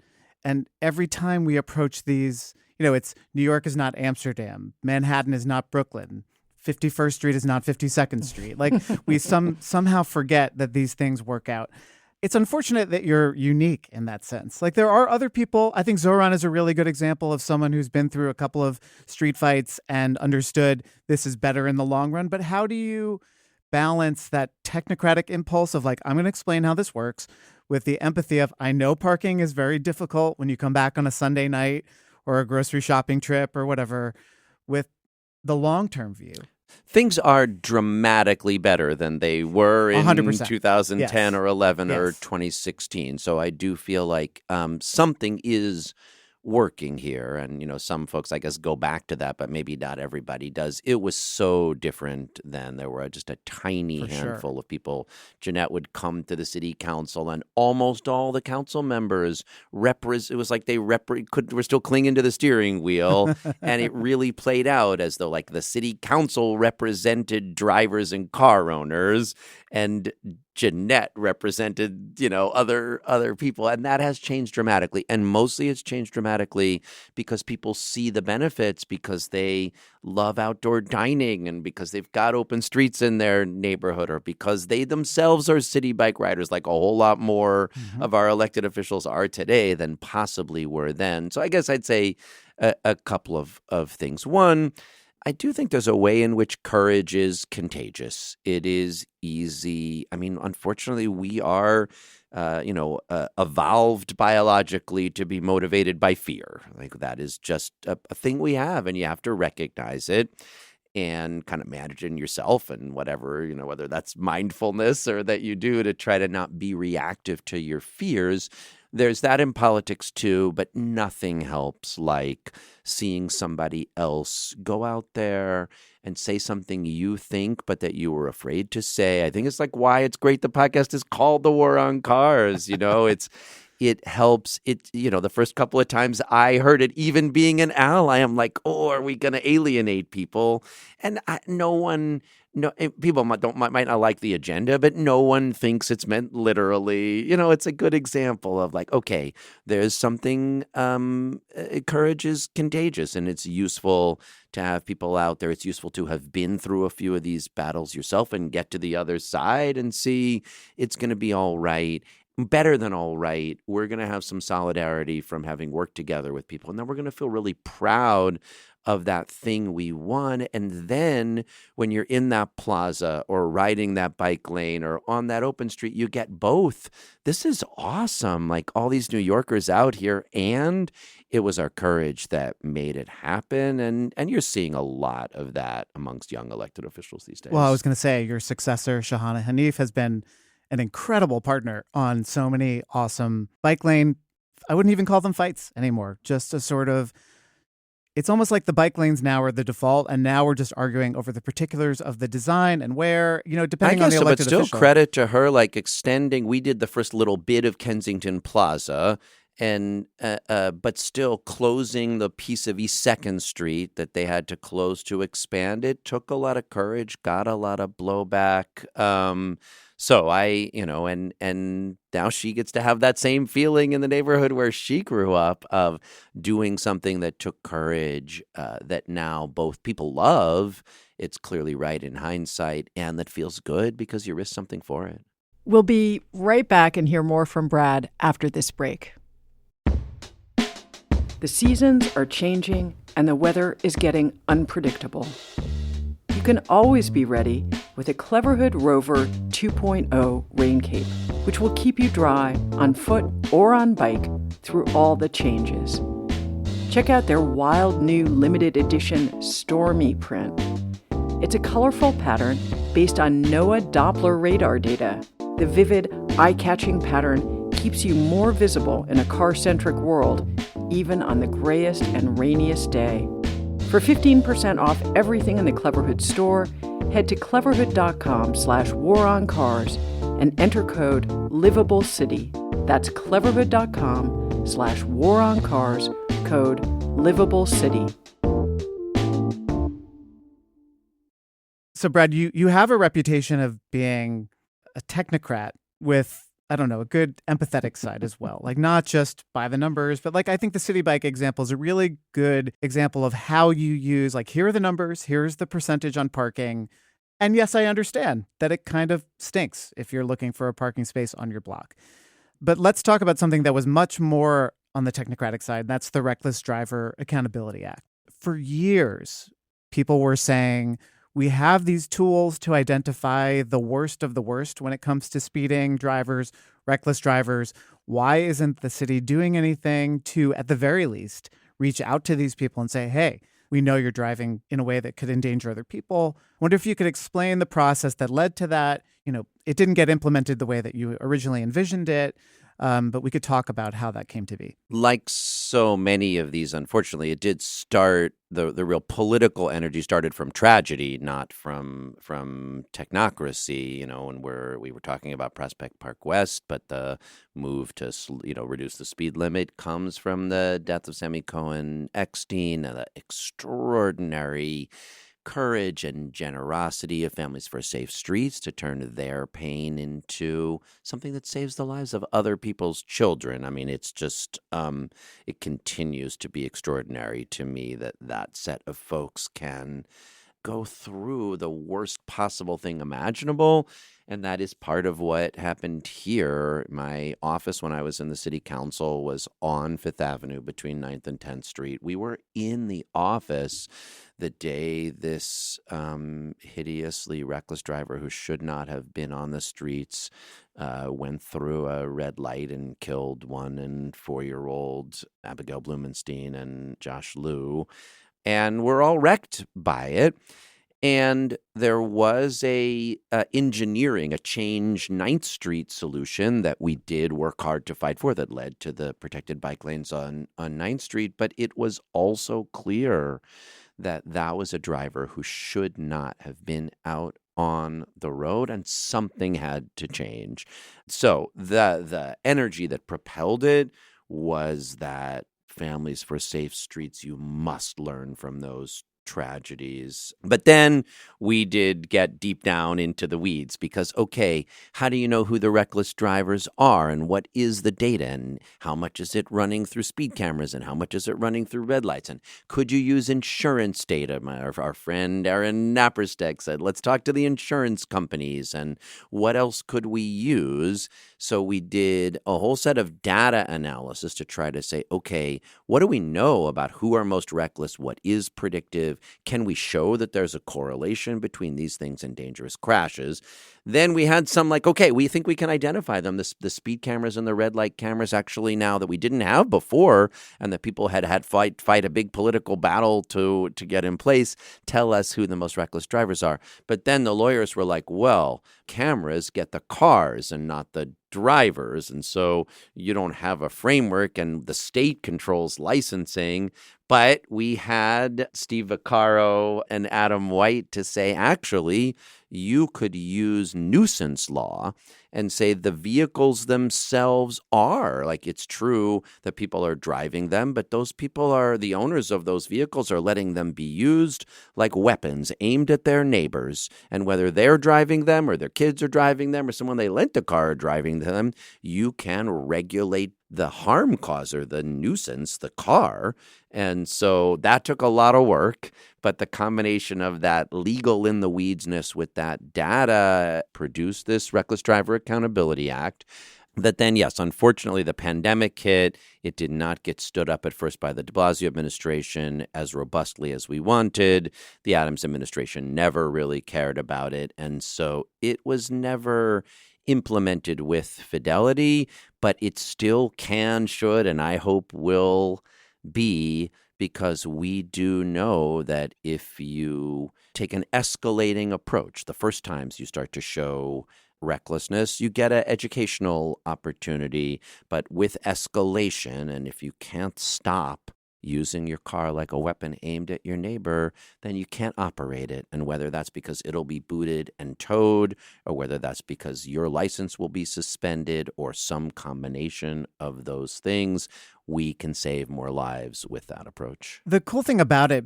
And every time we approach these, you know, it's New York is not Amsterdam, Manhattan is not Brooklyn, 51st Street is not 52nd Street. Like we somehow forget that these things work out. It's unfortunate that you're unique in that sense. Like there are other people. I think Zohran is a really good example of someone who's been through a couple of street fights and understood this is better in the long run. But how do you balance that technocratic impulse of like, I'm going to explain how this works, with the empathy of, I know parking is very difficult when you come back on a Sunday night or a grocery shopping trip or whatever, with the long-term view? Things are dramatically better than they were in 100%. 2010 Yes. or 11 or Yes. 2016. So I do feel like something is working here. And, some folks, I guess, go back to that, but maybe not everybody does. It was so different then. There were just a tiny handful of people. Jeanette would come to the city council, and almost all the council members it was like they were still clinging to the steering wheel. And it really played out as though like the city council represented drivers and car owners, and Jeanette represented, other people. And that has changed dramatically. And mostly it's changed dramatically because people see the benefits, because they love outdoor dining, and because they've got open streets in their neighborhood, or because they themselves are city bike riders, like a whole lot more of our elected officials are today than possibly were then. So I guess I'd say a couple of things. One, I do think there's a way in which courage is contagious. It is easy. I mean, unfortunately, we are, evolved biologically to be motivated by fear. Like that is just a thing we have, and you have to recognize it and kind of manage it in yourself, and whatever, whether that's mindfulness or that you do to try to not be reactive to your fears. There's that in politics too, but nothing helps like seeing somebody else go out there and say something you think, but that you were afraid to say. I think it's like why it's great the podcast is called The War on Cars. It helps. The first couple of times I heard it, even being an ally, I'm like, oh, are we going to alienate people? And people might not like the agenda, but no one thinks it's meant literally. It's a good example of like, okay, there's something, courage is contagious, and it's useful to have people out there. It's useful to have been through a few of these battles yourself and get to the other side and see it's going to be all right. Better than all right, we're going to have some solidarity from having worked together with people. And then we're going to feel really proud of that thing we won. And then when you're in that plaza or riding that bike lane or on that open street, you get both. This is awesome. Like all these New Yorkers out here, and it was our courage that made it happen. And you're seeing a lot of that amongst young elected officials these days. Well, I was going to say your successor, Shahana Hanif, has been an incredible partner on so many awesome bike lane. I wouldn't even call them fights anymore. Just a sort of, it's almost like the bike lanes now are the default, and now we're just arguing over the particulars of the design and where, depending on the elected official. But still credit to her, like extending. We did the first little bit of Kensington Plaza, and but still closing the piece of East 2nd Street that they had to close to expand. It took a lot of courage, got a lot of blowback. So and now she gets to have that same feeling in the neighborhood where she grew up of doing something that took courage, that now both people love. It's clearly right in hindsight, and that feels good because you risked something for it. We'll be right back and hear more from Brad after this break. The seasons are changing and the weather is getting unpredictable. You can always be ready with a Cleverhood Rover 2.0 rain cape, which will keep you dry on foot or on bike through all the changes. Check out their wild new limited edition Stormy print. It's a colorful pattern based on NOAA Doppler radar data. The vivid, eye-catching pattern keeps you more visible in a car-centric world, even on the grayest and rainiest day. For 15% off everything in the Cleverhood store, head to cleverhood.com/waroncars and enter code LIVABLECITY. That's cleverhood.com/waroncars, code LIVABLECITY. So, Brad, you have a reputation of being a technocrat with, I don't know, a good empathetic side as well. Like not just by the numbers, but like I think the city bike example is a really good example of how you use, like, here are the numbers, here's the percentage on parking. And yes, I understand that it kind of stinks if you're looking for a parking space on your block. But let's talk about something that was much more on the technocratic side. That's the Reckless Driver Accountability Act. For years, people were saying, we have these tools to identify the worst of the worst when it comes to speeding drivers, reckless drivers. Why isn't the city doing anything to, at the very least, reach out to these people and say, hey, we know you're driving in a way that could endanger other people. Wonder if you could explain the process that led to that. It didn't get implemented the way that you originally envisioned it, but we could talk about how that came to be. Like so many of these, unfortunately, it did start, the real political energy started from tragedy, not from technocracy, and we were talking about Prospect Park West, but the move to, reduce the speed limit comes from the death of Sammy Cohen Eckstein, and the extraordinary courage and generosity of Families for Safe Streets to turn their pain into something that saves the lives of other people's children. I mean, it's just, it continues to be extraordinary to me that set of folks can go through the worst possible thing imaginable. And that is part of what happened here. My office when I was in the city council was on Fifth Avenue between 9th and 10th Street. We were in the office the day this hideously reckless driver who should not have been on the streets went through a red light and killed 1 and 4-year-old Abigail Blumenstein and Josh Liu. And we're all wrecked by it. And there was a change 9th Street solution that we did work hard to fight for that led to the protected bike lanes on 9th Street. But it was also clear that was a driver who should not have been out on the road, and something had to change. So the energy that propelled it was that Families for Safe Streets, you must learn from those tragedies. But then we did get deep down into the weeds because, okay, how do you know who the reckless drivers are and what is the data and how much is it running through speed cameras and how much is it running through red lights? And could you use insurance data? Our friend Aaron Nappersteg said, let's talk to the insurance companies and what else could we use? So we did a whole set of data analysis to try to say, okay, what do we know about who are most reckless? What is predictive? Can we show that there's a correlation between these things and dangerous crashes? Then we had some okay, we think we can identify them. The speed cameras and the red light cameras actually now that we didn't have before and that people had fight a big political battle to get in place tell us who the most reckless drivers are. But then the lawyers were like, well, cameras get the cars and not the drivers. And so you don't have a framework and the state controls licensing. But we had Steve Vaccaro and Adam White to say, actually, you could use nuisance law and say the vehicles themselves are, it's true that people are driving them, but those people are, the owners of those vehicles are letting them be used like weapons aimed at their neighbors. And whether they're driving them or their kids are driving them or someone they lent a car driving them, you can regulate the harm causer, the nuisance, the car. And so that took a lot of work, but the combination of that legal in the weedsness with that data produced this Reckless Driver Accountability Act that then, yes, unfortunately, the pandemic hit. It did not get stood up at first by the de Blasio administration as robustly as we wanted. The Adams administration never really cared about it. And so it was never implemented with fidelity, but it still can, should, and I hope will be, because we do know that if you take an escalating approach, the first times you start to show recklessness, you get an educational opportunity, but with escalation, and if you can't stop using your car like a weapon aimed at your neighbor, then you can't operate it. And whether that's because it'll be booted and towed, or whether that's because your license will be suspended, or some combination of those things, we can save more lives with that approach. The cool thing about it,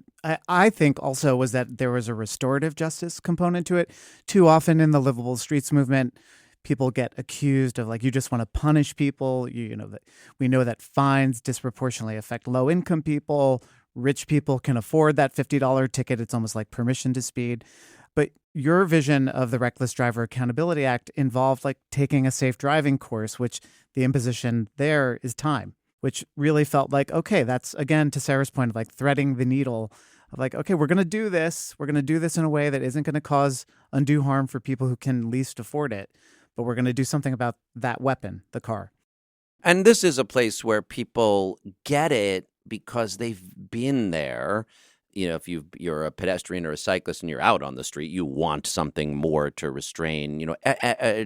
I think also, was that there was a restorative justice component to it. Too often in the livable streets movement, people get accused of you just want to punish people. That we know that fines disproportionately affect low income people. Rich people can afford that $50 ticket. It's almost like permission to speed. But your vision of the Reckless Driver Accountability Act involved taking a safe driving course, which the imposition there is time, which really felt okay, that's, again, to Sarah's point of threading the needle of okay, we're going to do this. We're going to do this in a way that isn't going to cause undue harm for people who can least afford it. But we're going to do something about that weapon, the car. And this is a place where people get it because they've been there. If you're a pedestrian or a cyclist and you're out on the street, you want something more to restrain,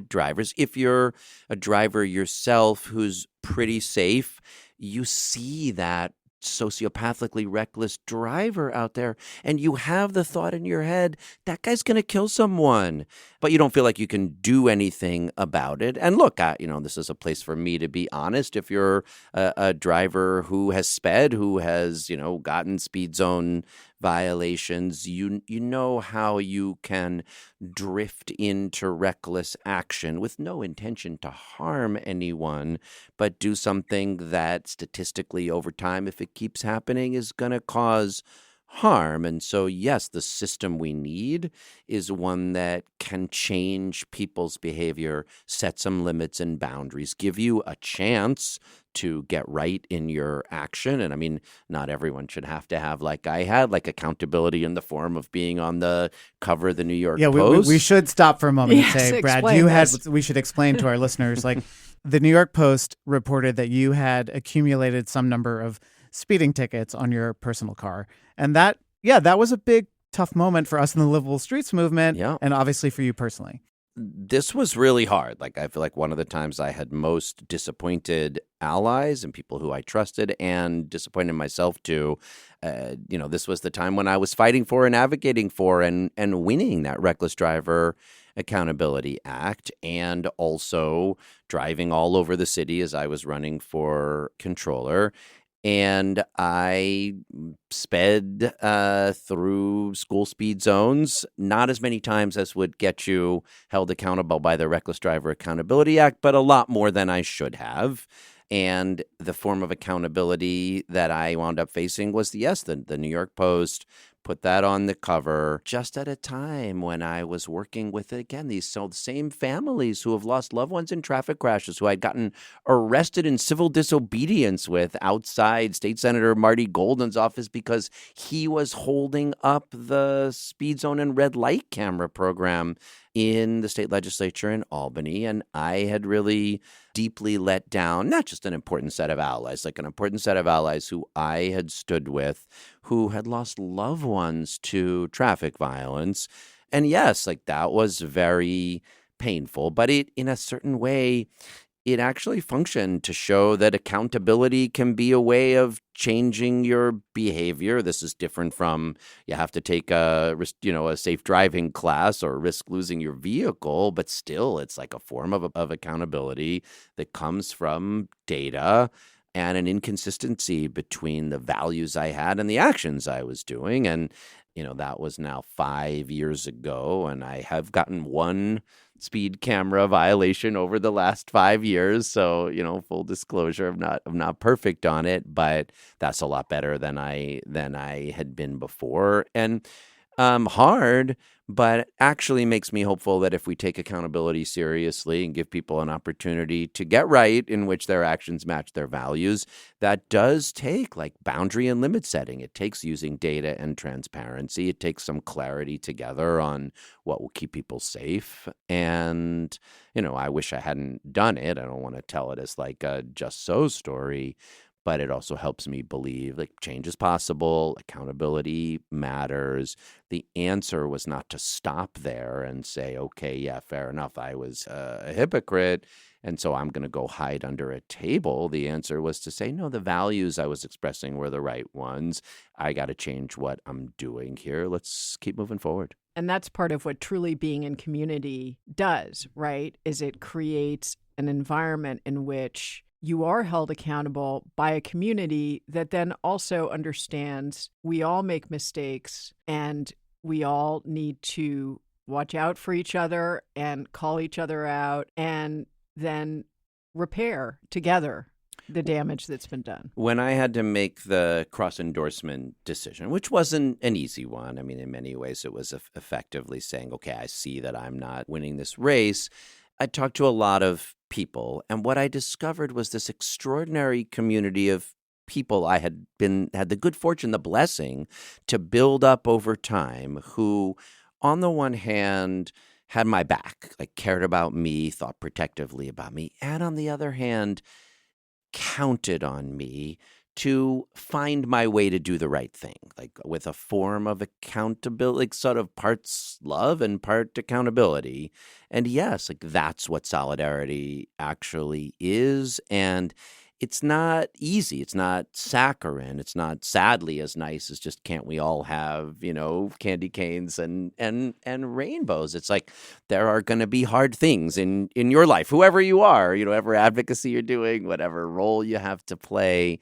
drivers. If you're a driver yourself who's pretty safe, you see that sociopathically reckless driver out there, and you have the thought in your head, that guy's going to kill someone, but you don't feel like you can do anything about it. And look, this is a place for me to be honest. If you're a driver who has sped, who has, gotten speed zone violations, you know how you can drift into reckless action with no intention to harm anyone, but do something that statistically over time, if it keeps happening, is going to cause harm. And so, yes, the system we need is one that can change people's behavior, set some limits and boundaries, give you a chance to get right in your action. And I mean, not everyone should have to have, like I had, like accountability in the form of being on the cover of the New York Post. We should stop for a moment and Yes, say, Brad, explain we should explain to our listeners, like the New York Post reported that you had accumulated some number of speeding tickets on your personal car. And that was a big, tough moment for us in the Livable Streets movement, and obviously for you personally. This was really hard. Like, I feel like one of the times I had most disappointed allies and people who I trusted, and disappointed myself too. This was the time when I was fighting for and advocating for and winning that Reckless Driver Accountability Act, and also driving all over the city as I was running for controller. And I sped through school speed zones, not as many times as would get you held accountable by the Reckless Driver Accountability Act, but a lot more than I should have. And the form of accountability that I wound up facing was, the New York Post put that on the cover just at a time when I was working with, again, the same families who have lost loved ones in traffic crashes, who I'd gotten arrested in civil disobedience with outside State Senator Marty Golden's office because he was holding up the speed zone and red light camera program in the state legislature in Albany. And I had really deeply let down not just an important set of allies, like an important set of allies who I had stood with, who had lost loved ones to traffic violence. And yes, like that was very painful, but it, in a certain way, it actually functioned to show that accountability can be a way of changing your behavior. This is different from you have to take a safe driving class or risk losing your vehicle, but still it's like a form of accountability that comes from data and an inconsistency between the values I had and the actions I was doing. And, that was now 5 years ago, and I have gotten one speed camera violation over the last 5 years. So, full disclosure, I'm not perfect on it, but that's a lot better than I had been before. And hard, but actually makes me hopeful that if we take accountability seriously and give people an opportunity to get right in which their actions match their values, that does take like boundary and limit setting. It takes using data and transparency. It takes some clarity together on what will keep people safe. And, I wish I hadn't done it. I don't want to tell it as like a just so story, but it also helps me believe like change is possible, accountability matters. The answer was not to stop there and say, okay, yeah, fair enough, I was a hypocrite, and so I'm going to go hide under a table. The answer was to say, no, the values I was expressing were the right ones. I got to change what I'm doing here. Let's keep moving forward. And that's part of what truly being in community does, right? Is it creates an environment in which you are held accountable by a community that then also understands we all make mistakes and we all need to watch out for each other and call each other out and then repair together the damage that's been done. When I had to make the cross-endorsement decision, which wasn't an easy one, I mean, in many ways it was effectively saying, okay, I see that I'm not winning this race. I talked to a lot of people, and what I discovered was this extraordinary community of people I had the good fortune, the blessing to build up over time, who on the one hand had my back, like cared about me, thought protectively about me, and on the other hand counted on me to find my way to do the right thing, like with a form of accountability, like sort of parts love and part accountability. And yes, like that's what solidarity actually is. And it's not easy. It's not saccharine. It's not sadly as nice as just can't we all have, candy canes and rainbows. It's like there are going to be hard things in your life, whoever you are, whatever advocacy you're doing, whatever role you have to play.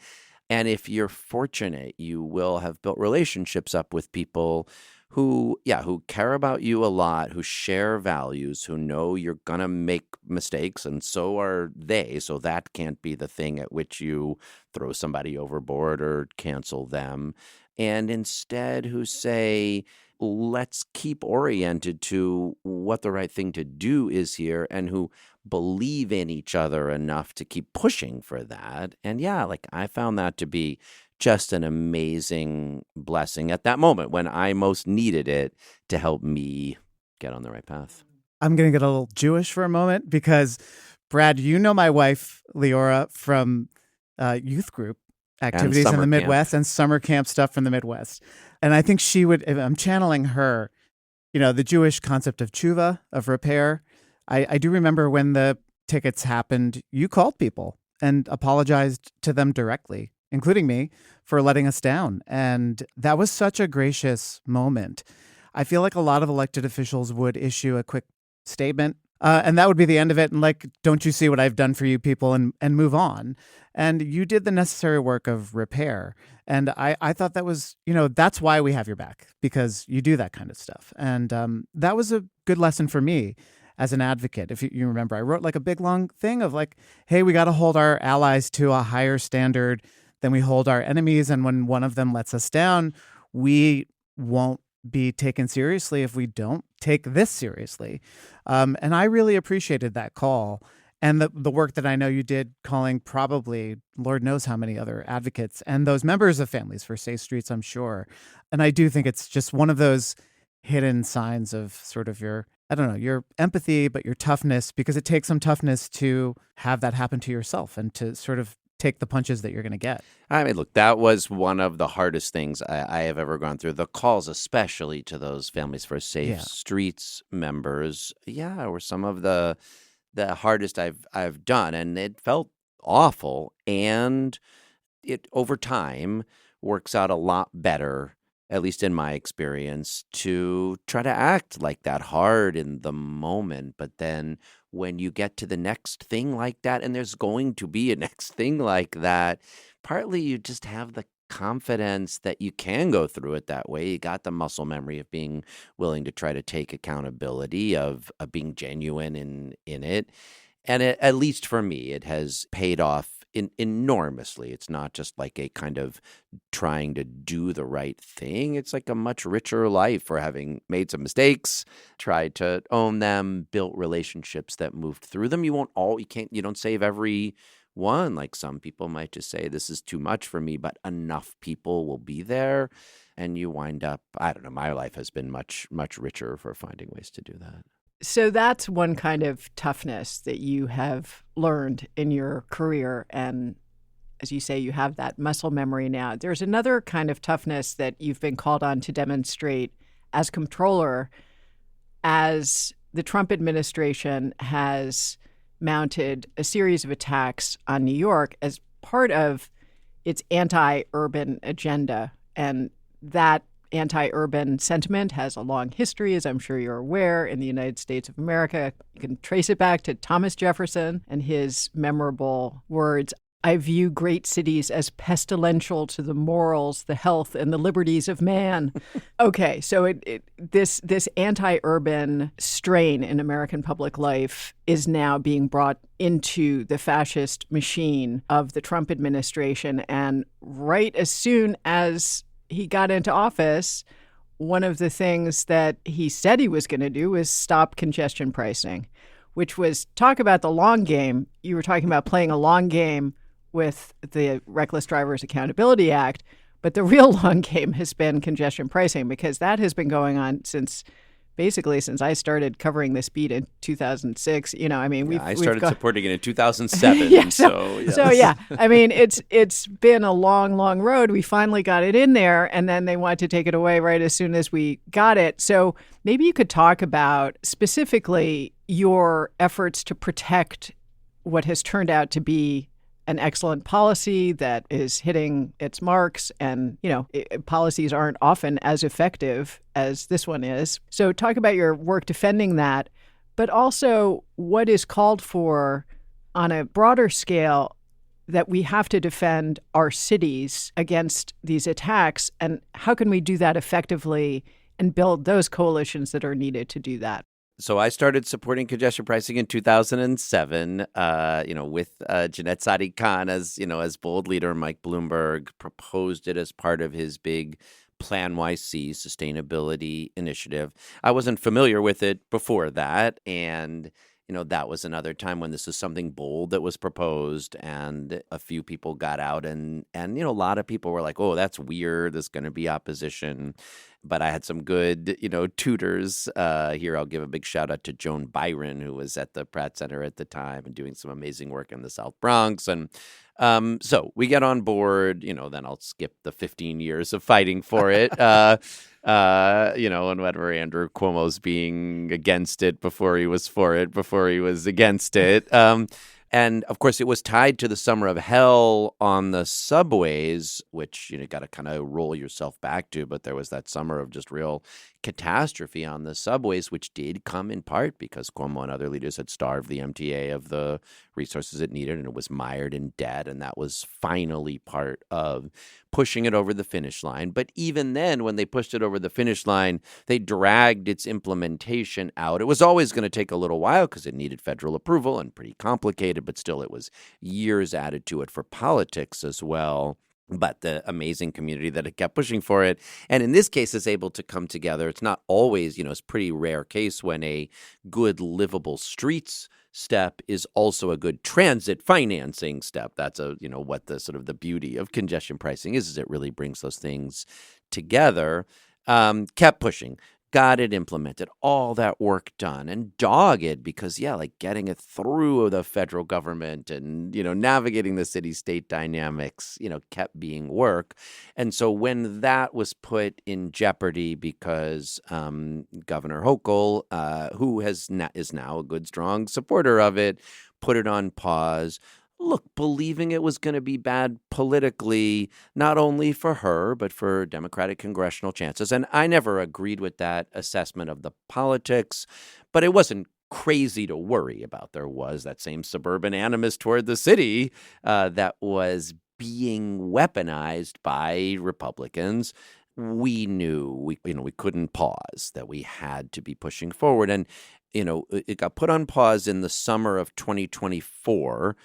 And if you're fortunate, you will have built relationships up with people who care about you a lot, who share values, who know you're going to make mistakes, and so are they. So that can't be the thing at which you throw somebody overboard or cancel them. And instead who say, let's keep oriented to what the right thing to do is here, and who believe in each other enough to keep pushing for that. And I found that to be just an amazing blessing at that moment when I most needed it to help me get on the right path. I'm going to get a little Jewish for a moment because, Brad, my wife, Leora, from youth group activities in the Midwest and summer camp stuff from the Midwest. And I think she would, if I'm channeling her, the Jewish concept of tshuva, of repair. I do remember when the tickets happened, you called people and apologized to them directly, including me, for letting us down. And that was such a gracious moment. I feel like a lot of elected officials would issue a quick statement, and that would be the end of it. And don't you see what I've done for you people, and move on. And you did the necessary work of repair. And I thought that was, that's why we have your back, because you do that kind of stuff. And that was a good lesson for me as an advocate. If you remember, I wrote a big long thing of hey, we got to hold our allies to a higher standard than we hold our enemies. And when one of them lets us down, we won't be taken seriously if we don't take this seriously. And I really appreciated that call and the work that I know you did calling probably Lord knows how many other advocates and those members of Families for Safe Streets, I'm sure. And I do think it's just one of those hidden signs of sort of your empathy, but your toughness, because it takes some toughness to have that happen to yourself and to sort of take the punches that you're going to get. I mean, look, that was one of the hardest things I have ever gone through. The calls, especially to those Families for Safe Streets members, were some of the hardest I've done, and it felt awful. And it over time works out a lot better, at least in my experience, to try to act like that hard in the moment. But then when you get to the next thing like that, and there's going to be a next thing like that, partly you just have the confidence that you can go through it that way. You got the muscle memory of being willing to try to take accountability, of being genuine in it. And at least for me, it has paid off enormously. It's not just like a kind of trying to do the right thing. It's like a much richer life for having made some mistakes, tried to own them, built relationships that moved through them. You don't save every one. Like some people might just say, this is too much for me, but enough people will be there. And you wind up, I don't know, my life has been much, much richer for finding ways to do that. So that's one kind of toughness that you have learned in your career. And as you say, you have that muscle memory now. There's another kind of toughness that you've been called on to demonstrate as comptroller, as the Trump administration has mounted a series of attacks on New York as part of its anti-urban agenda. And that anti-urban sentiment has a long history, as I'm sure you're aware, in the United States of America. You can trace it back to Thomas Jefferson and his memorable words, "I view great cities as pestilential to the morals, the health, and the liberties of man." Okay, so this anti-urban strain in American public life is now being brought into the fascist machine of the Trump administration. And right as soon as he got into office, one of the things that he said he was going to do was stop congestion pricing, which was talk about the long game. You were talking about playing a long game with the Reckless Drivers Accountability Act, but the real long game has been congestion pricing, because that has been going on since I started covering this beat in 2006. I started supporting it in 2007. Yeah, so yeah, I mean, it's been a long, long road. We finally got it in there, and then they wanted to take it away right as soon as we got it. So maybe you could talk about specifically your efforts to protect what has turned out to be an excellent policy that is hitting its marks. And, policies aren't often as effective as this one is. So talk about your work defending that, but also what is called for on a broader scale that we have to defend our cities against these attacks. And how can we do that effectively and build those coalitions that are needed to do that? So I started supporting congestion pricing in 2007, with Jeanette Sadiq-Khan as bold leader. Mike Bloomberg proposed it as part of his big Plan YC sustainability initiative. I wasn't familiar with it before that, and that was another time when this was something bold that was proposed, and a few people got out, and a lot of people were like, "Oh, that's weird. There's going to be opposition." But I had some good, tutors. Here, I'll give a big shout out to Joan Byron, who was at the Pratt Center at the time and doing some amazing work in the South Bronx. And so we get on board, then I'll skip the 15 years of fighting for it, and whatever Andrew Cuomo's being against it before he was for it, before he was against it. And, of course, it was tied to the summer of hell on the subways, which you got to kind of roll yourself back to. But there was that summer of just real catastrophe on the subways, which did come in part because Cuomo and other leaders had starved the MTA of the resources it needed, and it was mired in debt. And that was finally part of pushing it over the finish line. But even then, when they pushed it over the finish line, they dragged its implementation out. It was always going to take a little while because it needed federal approval and pretty complicated, but still it was years added to it for politics as well. But the amazing community that it kept pushing for it, and in this case is able to come together. It's not always, it's a pretty rare case when a good livable streets step is also a good transit financing step. That's what the sort of the beauty of congestion pricing is it really brings those things together. Kept pushing. Got it implemented, all that work done, and dogged because, getting it through the federal government and, navigating the city-state dynamics, kept being work. And so when that was put in jeopardy because Governor Hochul, who is now a good, strong supporter of it, put it on pause. Look, believing it was going to be bad politically, not only for her, but for Democratic congressional chances. And I never agreed with that assessment of the politics, but it wasn't crazy to worry about. There was that same suburban animus toward the city that was being weaponized by Republicans. We knew we couldn't pause, that we had to be pushing forward. And, it got put on pause in the summer of 2024.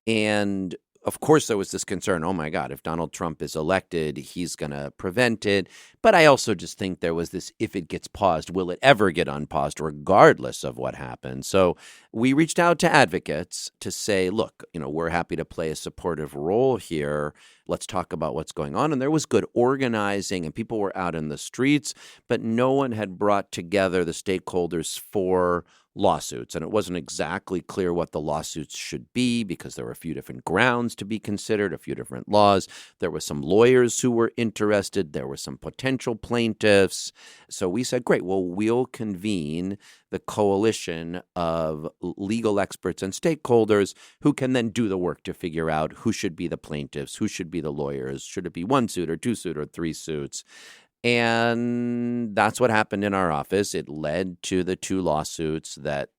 And of course, there was this concern, oh, my God, if Donald Trump is elected, he's going to prevent it. But I also just think there was this, if it gets paused, will it ever get unpaused, regardless of what happens? So we reached out to advocates to say, look, we're happy to play a supportive role here. Let's talk about what's going on. And there was good organizing and people were out in the streets, but no one had brought together the stakeholders for lawsuits. And it wasn't exactly clear what the lawsuits should be because there were a few different grounds to be considered, a few different laws. There were some lawyers who were interested. There were some potential plaintiffs. So we said, great, well, we'll convene the coalition of legal experts and stakeholders who can then do the work to figure out who should be the plaintiffs, who should be the lawyers, should it be one suit or two suit or three suits. And that's what happened in our office. It led to the two lawsuits that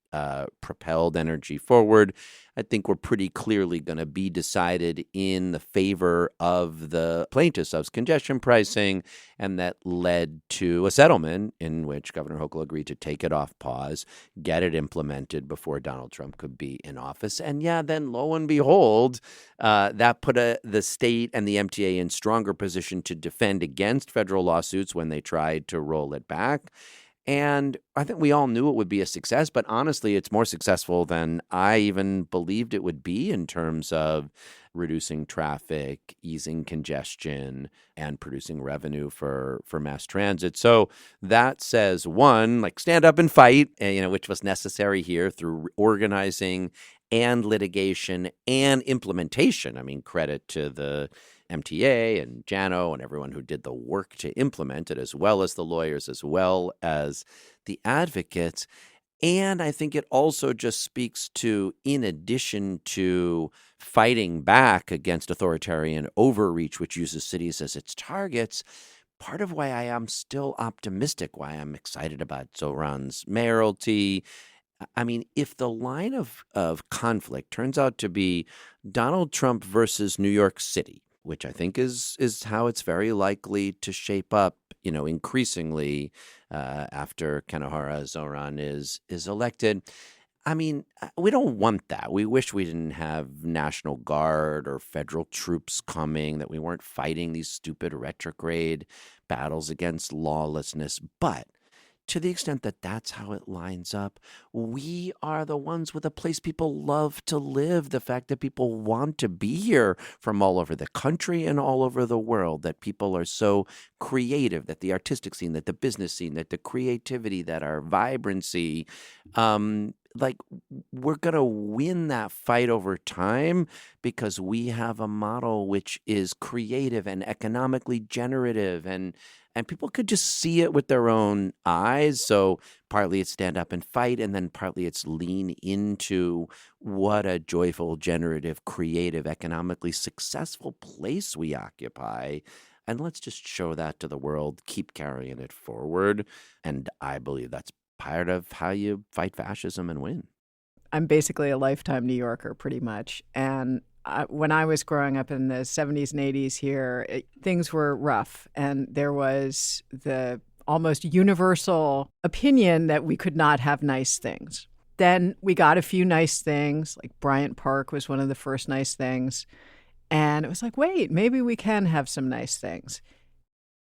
propelled energy forward. I think we're pretty clearly going to be decided in the favor of the plaintiffs of congestion pricing, and that led to a settlement in which Governor Hochul agreed to take it off pause, get it implemented before Donald Trump could be in office. And then lo and behold, that put the state and the MTA in stronger position to defend against federal lawsuits when they tried to roll it back. And I think we all knew it would be a success, but honestly, it's more successful than I even believed it would be in terms of reducing traffic, easing congestion, and producing revenue for mass transit. So that says, one, stand up and fight, which was necessary here through organizing and litigation and implementation. I mean, credit to the MTA and JANO and everyone who did the work to implement it, as well as the lawyers, as well as the advocates. And I think it also just speaks to, in addition to fighting back against authoritarian overreach, which uses cities as its targets, part of why I am still optimistic, why I'm excited about Zohran's mayoralty. I mean, if the line of conflict turns out to be Donald Trump versus New York City, which I think is how it's very likely to shape up, increasingly after Kanohara Zohran is elected. I mean, we don't want that. We wish we didn't have National Guard or federal troops coming, that we weren't fighting these stupid retrograde battles against lawlessness. But to the extent that that's how it lines up, we are the ones with a place people love to live. The fact that people want to be here from all over the country and all over the world, that people are so creative, that the artistic scene, that the business scene, that the creativity, that our vibrancy, we're going to win that fight over time because we have a model which is creative and economically generative, and people could just see it with their own eyes. So partly it's stand up and fight, and then partly it's lean into what a joyful, generative, creative, economically successful place we occupy. And let's just show that to the world, keep carrying it forward. And I believe that's part of how you fight fascism and win. I'm basically a lifetime New Yorker, pretty much. And when I was growing up in the 70s and 80s here, things were rough. And there was the almost universal opinion that we could not have nice things. Then we got a few nice things, like Bryant Park was one of the first nice things. And it was like, wait, maybe we can have some nice things.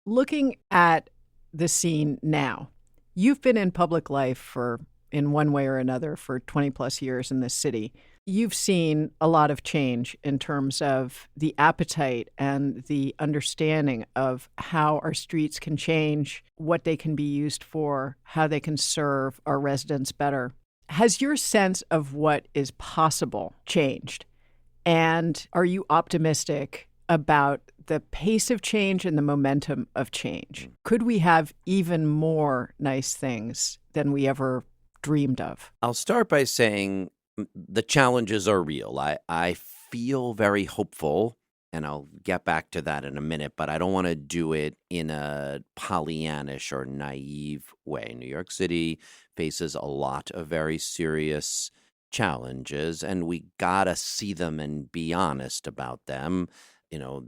Looking at the scene now, you've been in public life in one way or another for 20 plus years in this city. You've seen a lot of change in terms of the appetite and the understanding of how our streets can change, what they can be used for, how they can serve our residents better. Has your sense of what is possible changed? And are you optimistic about the pace of change and the momentum of change? Could we have even more nice things than we ever dreamed of? I'll start by saying the challenges are real. I feel very hopeful, and I'll get back to that in a minute, but I don't want to do it in a Pollyannish or naive way. New York City faces a lot of very serious challenges, and we gotta see them and be honest about them.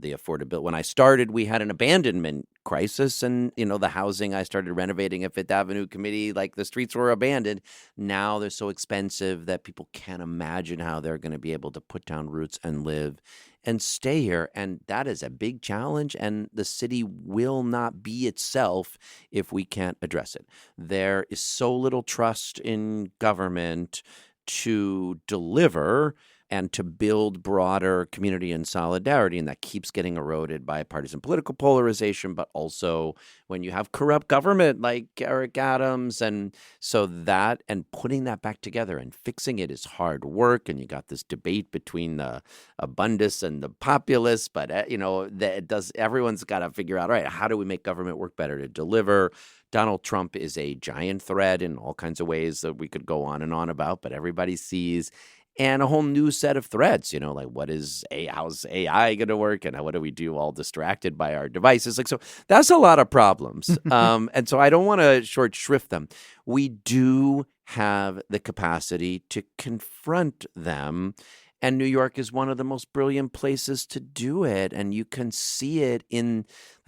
The affordability. When I started, we had an abandonment crisis, and, the housing I started renovating at Fifth Avenue Committee, the streets were abandoned. Now they're so expensive that people can't imagine how they're going to be able to put down roots and live and stay here. And that is a big challenge, and the city will not be itself if we can't address it. There is so little trust in government to deliver and to build broader community and solidarity, and that keeps getting eroded by partisan political polarization, but also when you have corrupt government like Eric Adams. And so that, and putting that back together and fixing it is hard work, and you got this debate between the abundists and the populists, but everyone's got to figure out, all right, how do we make government work better to deliver? Donald Trump is a giant threat in all kinds of ways that we could go on and on about, but everybody sees. And a whole new set of threats, how's AI going to work, and what do we do all distracted by our devices? So that's a lot of problems. And so I don't want to short shrift them. We do have the capacity to confront them. And New York is one of the most brilliant places to do it. And you can see it in,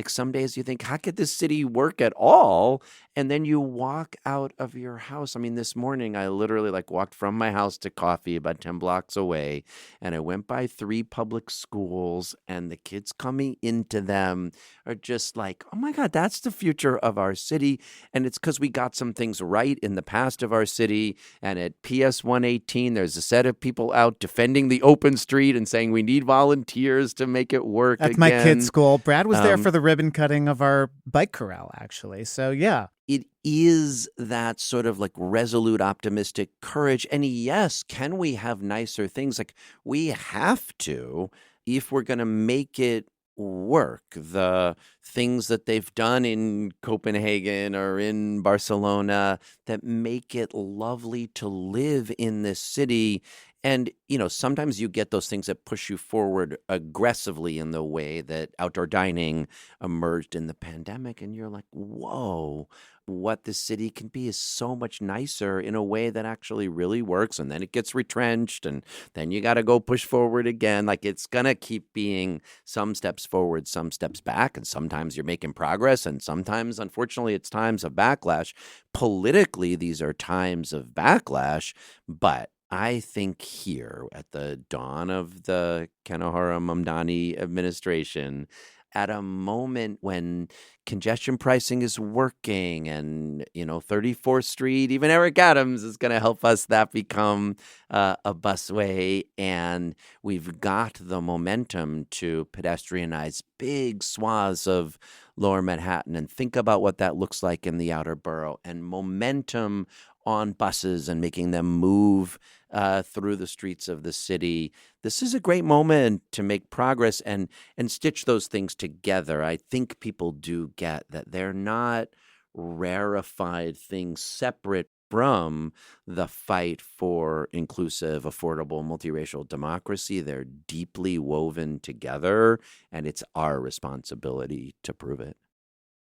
some days you think, how could this city work at all? And then you walk out of your house. I mean, this morning I literally walked from my house to coffee about 10 blocks away. And I went by 3 public schools, and the kids coming into them are just like, oh my God, that's the future of our city. And it's because we got some things right in the past of our city. And at PS 118, there's a set of people out defending the open street and saying we need volunteers to make it work. That's my kid's school. Brad was there for the ribbon cutting of our bike corral, actually. So, yeah. It is that sort of resolute, optimistic courage. And yes, can we have nicer things? We have to, if we're going to make it work. The things that they've done in Copenhagen or in Barcelona that make it lovely to live in this city. And, sometimes you get those things that push you forward aggressively in the way that outdoor dining emerged in the pandemic. And you're like, whoa, what this city can be is so much nicer in a way that actually really works. And then it gets retrenched and then you got to go push forward again. Like it's going to keep being some steps forward, some steps back. And sometimes you're making progress. And sometimes, unfortunately, it's times of backlash. Politically, these are times of backlash. But I think here at the dawn of the Zohran Mamdani administration, at a moment when congestion pricing is working and, 34th Street, even Eric Adams is going to help us that become a busway. And we've got the momentum to pedestrianize big swaths of Lower Manhattan and think about what that looks like in the outer borough, and momentum on buses and making them move through the streets of the city. This is a great moment to make progress and stitch those things together. I think people do get that they're not rarefied things separate from the fight for inclusive, affordable, multiracial democracy. They're deeply woven together, and it's our responsibility to prove it.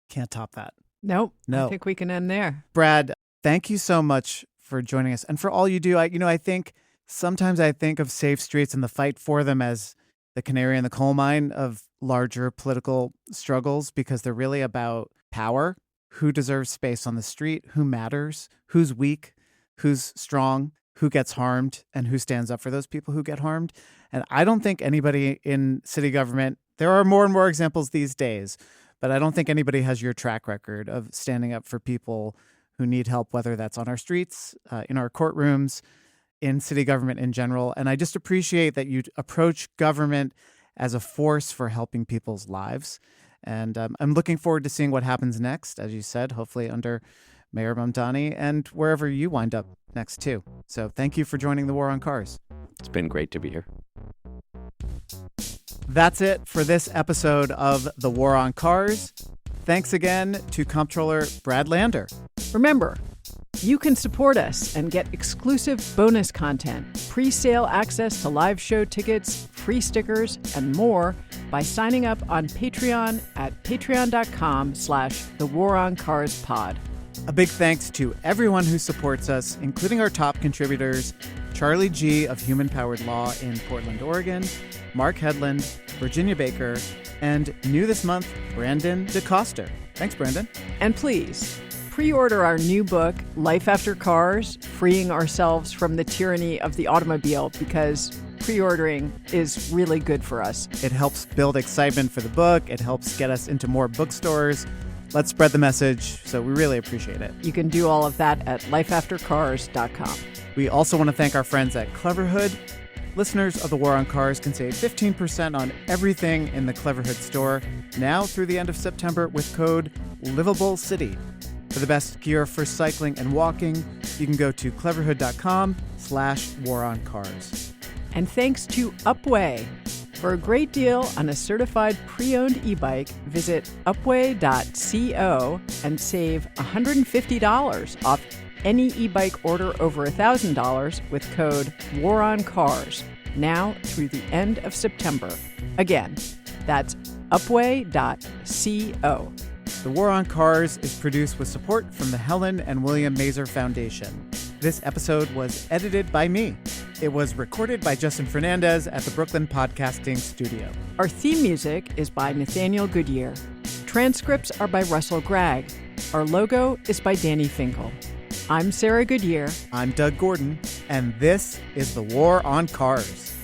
Can't top that. Nope. No. I think we can end there. Brad, thank you so much for joining us and for all you do. I think sometimes I think of safe streets and the fight for them as the canary in the coal mine of larger political struggles, because they're really about power, who deserves space on the street, who matters, who's weak, who's strong, who gets harmed, and who stands up for those people who get harmed. And I don't think anybody in city government, there are more and more examples these days, but I don't think anybody has your track record of standing up for people who need help, whether that's on our streets, in our courtrooms, in city government in general. And I just appreciate that you approach government as a force for helping people's lives. And I'm looking forward to seeing what happens next, as you said, hopefully under Mayor Mamdani and wherever you wind up next too. So thank you for joining the War on Cars. It's been great to be here. That's it for this episode of The War on Cars. Thanks again to Comptroller Brad Lander. Remember, you can support us and get exclusive bonus content, pre-sale access to live show tickets, free stickers, and more by signing up on Patreon at patreon.com/thewaroncarspod. A big thanks to everyone who supports us, including our top contributors, Charlie G. of Human Powered Law in Portland, Oregon, Mark Hedlund, Virginia Baker, and new this month, Brandon DeCoster. Thanks, Brandon. And please, pre-order our new book, Life After Cars, Freeing Ourselves from the Tyranny of the Automobile, because pre-ordering is really good for us. It helps build excitement for the book. It helps get us into more bookstores. Let's spread the message, so we really appreciate it. You can do all of that at lifeaftercars.com. We also want to thank our friends at Cleverhood. Listeners of The War on Cars can save 15% on everything in the Cleverhood store now through the end of September with code LIVABLECITY. For the best gear for cycling and walking, you can go to cleverhood.com/waroncars. And thanks to Upway. For a great deal on a certified pre-owned e-bike, visit upway.co and save $150 off any e-bike order over $1,000 with code WARONCARS, now through the end of September. Again, that's upway.co. The War on Cars is produced with support from the Helen and William Mazer Foundation. This episode was edited by me. It was recorded by Justin Fernandez at the Brooklyn Podcasting Studio. Our theme music is by Nathaniel Goodyear. Transcripts are by Russell Gregg. Our logo is by Danny Finkel. I'm Sarah Goodyear. I'm Doug Gordon, and this is The War on Cars.